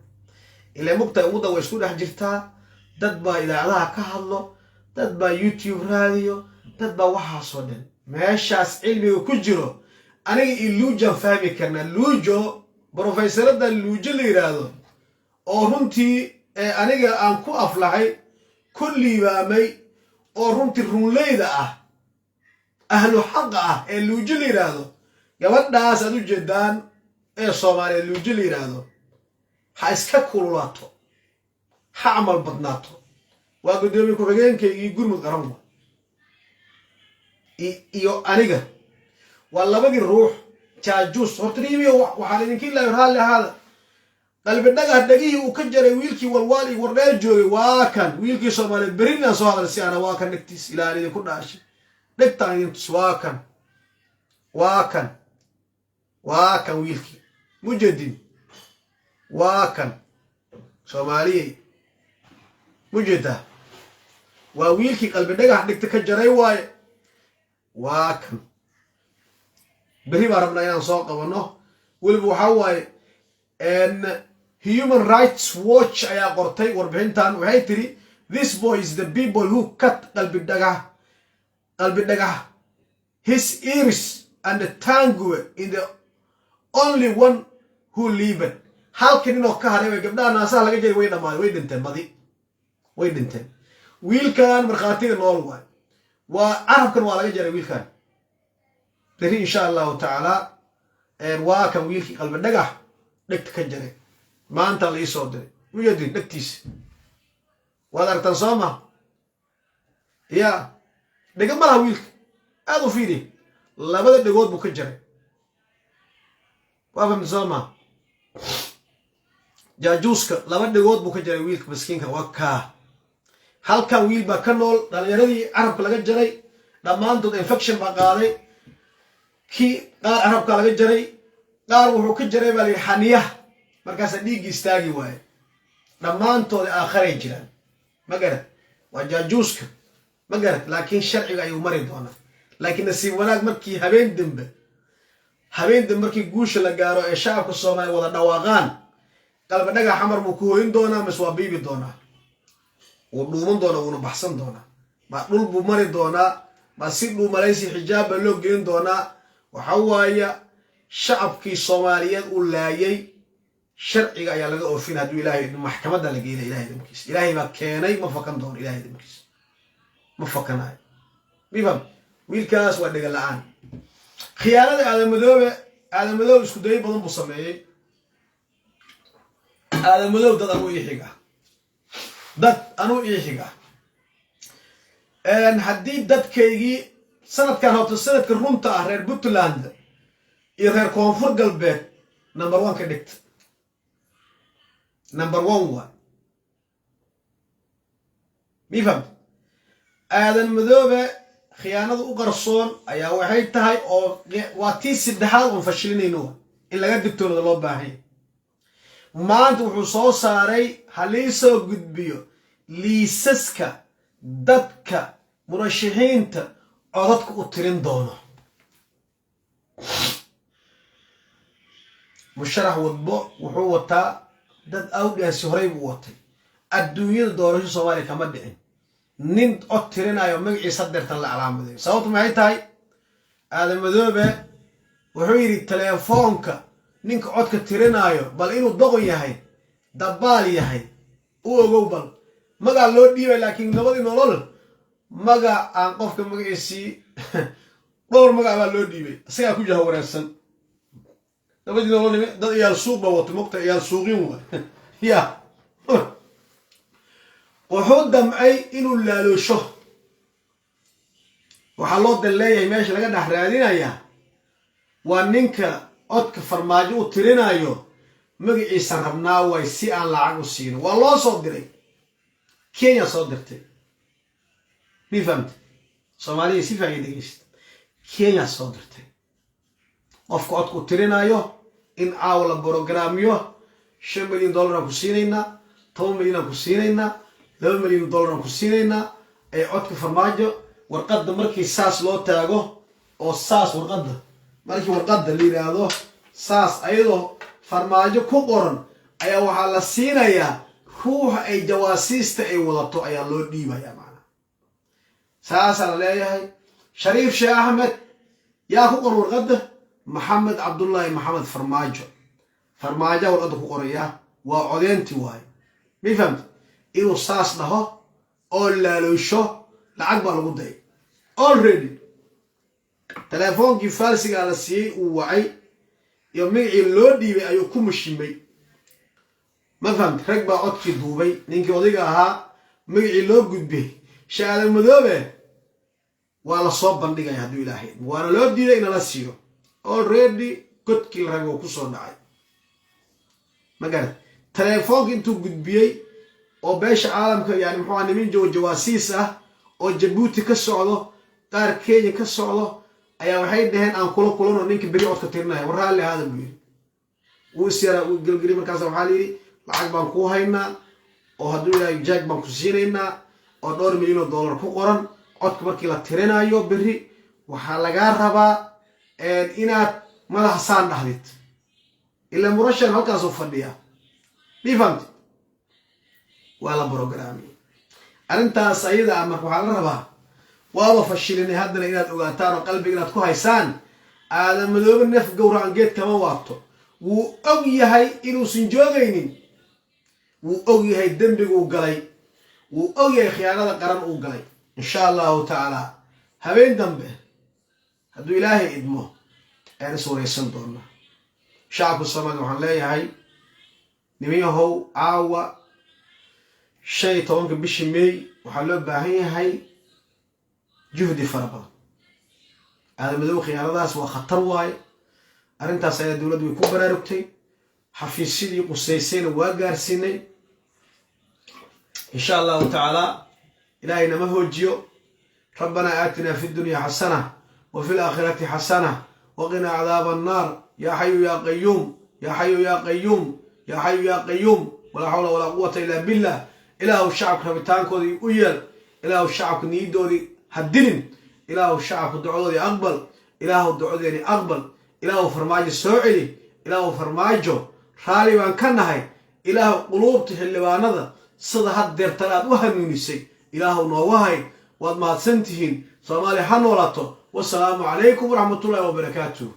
ilaa mugta umada way isku dhex jirtaa dad baa idaacadaha ka hadlo dad baa YouTube raadiyo dad baa waxa soo dhan meeshaas cilmiga ku jiro aniga iluuja fahmi karna luujo professorada luujo la yiraahdo oo runtii aniga aan ku aflahay kulli baamay oo runtii runleyda ahlu xaq luujo la yiraahdo gabadhaas aad u jeedaan Soomaaliya luujo la yiraahdo ha iska kululaato ha amal badnaato waa gudoomiye ku xigeenkaygi gurmud qaran iyo aniga waa labadii ruux jaajuus hortaniyo waxaan idinkiin la raali hada قلب النجاح دقيه وكجر ويلكي والوالي ورنال جوي واكن ويلكي صومالي برينا صهر السيانة واكن نكتيس إلى أن يكون عاشي نكتان ينتس واكن ويلكي مجدين واكن صومالي مجدة وويلكي قلب النجاح نكتكجر واي واكن بري باربنا ينصاق ونو ولبو حواي ان Human Rights Watch ayaa qortay warbixintan waxay tiri this boy is the people who cut qalbi dhagax his ears and the tongue in the only one who lived halkan inoo ka haray gabdhaha naasaha laga jeeday way dhamaaday way dhinteen wiilkan marxaatiga nool waa arabkan waa laga jeeray wiilkan bari insha Allah ta'ala waa kan wiilkii qalbi dhagax dhigta ka jaray maanta la isoo diray wiyadi dhagtiis waad aragtaan sooma ya dhiga malaha wiilka aad u fiiri labada dhagood buu ka jaray waa fahmtay soo ma jaajuuska laba dhagood buu ka jaray wiilka miskiinka waa kaa halkan wiil baa ka nool dhalinyaradii carabka laga jaray dhammaantood infection baa qaaday kii qaar carabka laga jaray qaar wuxuu ka jaray baa layidhi xaniyaha markaasa dhiiggii istaagi waaye dhammaantood aakharay jiraan ma garad waa jaajuuska ma garad laakiin sharciga ayuu mari doonaa laakiin nasiib wanaag markii habeen dambe markii guusha la gaaro ee shacabka Soomaaliya wada dhawaaqaan qalba dhagax xamar buu ku hooyin doonaa mise waa biibi doonaa wuu dhuuman doonaa wuuna baxsan doonaa ma dhul buu mari doonaa ma si dhuumalaysi xijaabba loo gelin doonaa waxa waaya shacabkii Soomaaliyeed uu laayay sharciga ayaa laga oofin hadduu ilaahay maxkamadda la geeyay ilaahay damkiisa ilaahay baa keenay ma fakan doono ilaahay damkiisa ma fakanayo bifam wiilkaas waa dhagal la'aan khiyaanada aadamadoobe isku day badan buu sameeyey aadamadoobe dad anuu ii xiga haddii dadkaygii sanadkan horta sanadka runta ah reer Puntland iyo reer koonfur galbeed number 1 ka dhigta number 1 waa bifam aadan madoobe khiyaanada u qarsoon ayaa waxay tahay oo waa tii saddexaad oo fashilinayno in laga digtooda loo baahan maanta wuxuu soo saaray haliisoo gudbiyo liisaska dadka murashaxiinta codadka u tirin doono musharax wadbo wuxuu wataa dad awdhaasi horay buu watay adduunyada doorasho Soomaaliya kama dhicin nin cod tirinayo magaciisa deertan la calaamaday sababtu maxay tahay aadan madoobe wuxuu yiri telefoonka ninka codka tirinayo bal inuu doqon yahay dabaal yahay u ogow bal maga loo dhiibay laakiin nabadii nolol maga aan qofka magaciisi dhowr maga baa loo dhiibay isaga ku jaha wanaagsan nabadii nolol dad iyaal suuq ba wato mugta iyaal suuqin waa ya wuxuu damcay inuu laaloosho waxaa loo daleeyahay meesha laga dhex raadinayaa waa ninka codka farmaajo u tirinayo magaciisa rabnaa way si aan lacag u siin waa loo soo diray Kenya soo dirtay bifam Soomaaliya si faa'iido dhigaysta Kenya soo dirtay qofka codku tirinayo in aawla programyo $5 milyan ku siinayna $10 milyan ku siinayna $2 milyan ku siinayna ay codka farmaajo warqadda markii saas loo taago oo saas warqadda markii warqadda la yiraahdo saas ayadoo farmaajo ku qoran ayaa waxa la siinayaa ruuxa ay jawaasiista ay wadato ayaa loo dhiibayaa macna saas la leeyahay Shariif Sheekh Ahmed yaa ku qoran warqadda Maxamed Cabdullaahi Maxamed farmaajo warqadda ku qoraya waa codeynti waay bifam inuu saas dhaho oo laaloosho lacag baa lagu day already telefoonkii falsiga la siiyay uu wacay iyo magacii loo dhiibay ayuu ku mushimay ma fahamtay rag baa codkii duubay ninkii odayga ahaa magacii loo gudbay shaada madoobe waa la soo bandhigay hadduu ilaahay waana loo diiday in la siiyo already godkii rag oo ku soo dhacay magarad telefoonka intuu gudbiyay oo beesha caalamka yani muxuu nimin jawaasiis ah oo Djibouti ka socdo qaar Kenya ka socdo ayaa waxay dhaheen aan kula kulano ninka bari codka tirnaa waraale hada buu uu siyara uu galgari markaas waxa la yiri lacag baan ku haynaa oo hadduu ilaahay jack baan ku siinaynaa oo $2 milyan ku qoran codka markii la tirinayo bari waxa laga rabaa inaad madax saan dhahdid ila murashan halkaas oo fadhiya bifamti wala programmi arintaas ayada marka waxa la rabaa waa fashilinay haddana inaad ogaataan oo qalbiga inaad ku haysaan aadan madoobe neef gowracan geed kama waabto wuu og yahay inuusan joogaynin wuu og yahay dembiga uu galay wuu og yahay khiyaanada qaran uu galay insha allahu tacaala habeen dambe hadduu ilaahay idmo aan suuraysan doona shacabka Soomaaliya waxaan leeyahay nimayahow caawa 15 bishii May waxaa loo baahan yahay juhdi fara badan هذا مدو خيارات وخطر واي أرنتا سيد دولة بيكون براروكتي حفيز سيدي قصيسين وقارسيني إن شاء الله تعالى إلهي نمهو الجيو ربنا آتنا في الدنيا حسنة وفي الآخرة حسنة وقنا عذاب النار يا حي يا قيوم يا حي يا قيوم يا حي يا قيوم ولا حول ولا قوة إلا بالله إله الشعب كبتان كودي أيل إله الشعب نيدودي هدين إله الشعب دعودي أقبل إله الدعودي أقبل إله فرماج السوعلي إله فرماجو خالي وان كنهاي إله قلوب تحلوانذا صدحت ديرتلات وهنونيسي إله نوهاي واد ما سنتهين صومالي حنولاتو والسلام عليكم ورحمة الله وبركاته.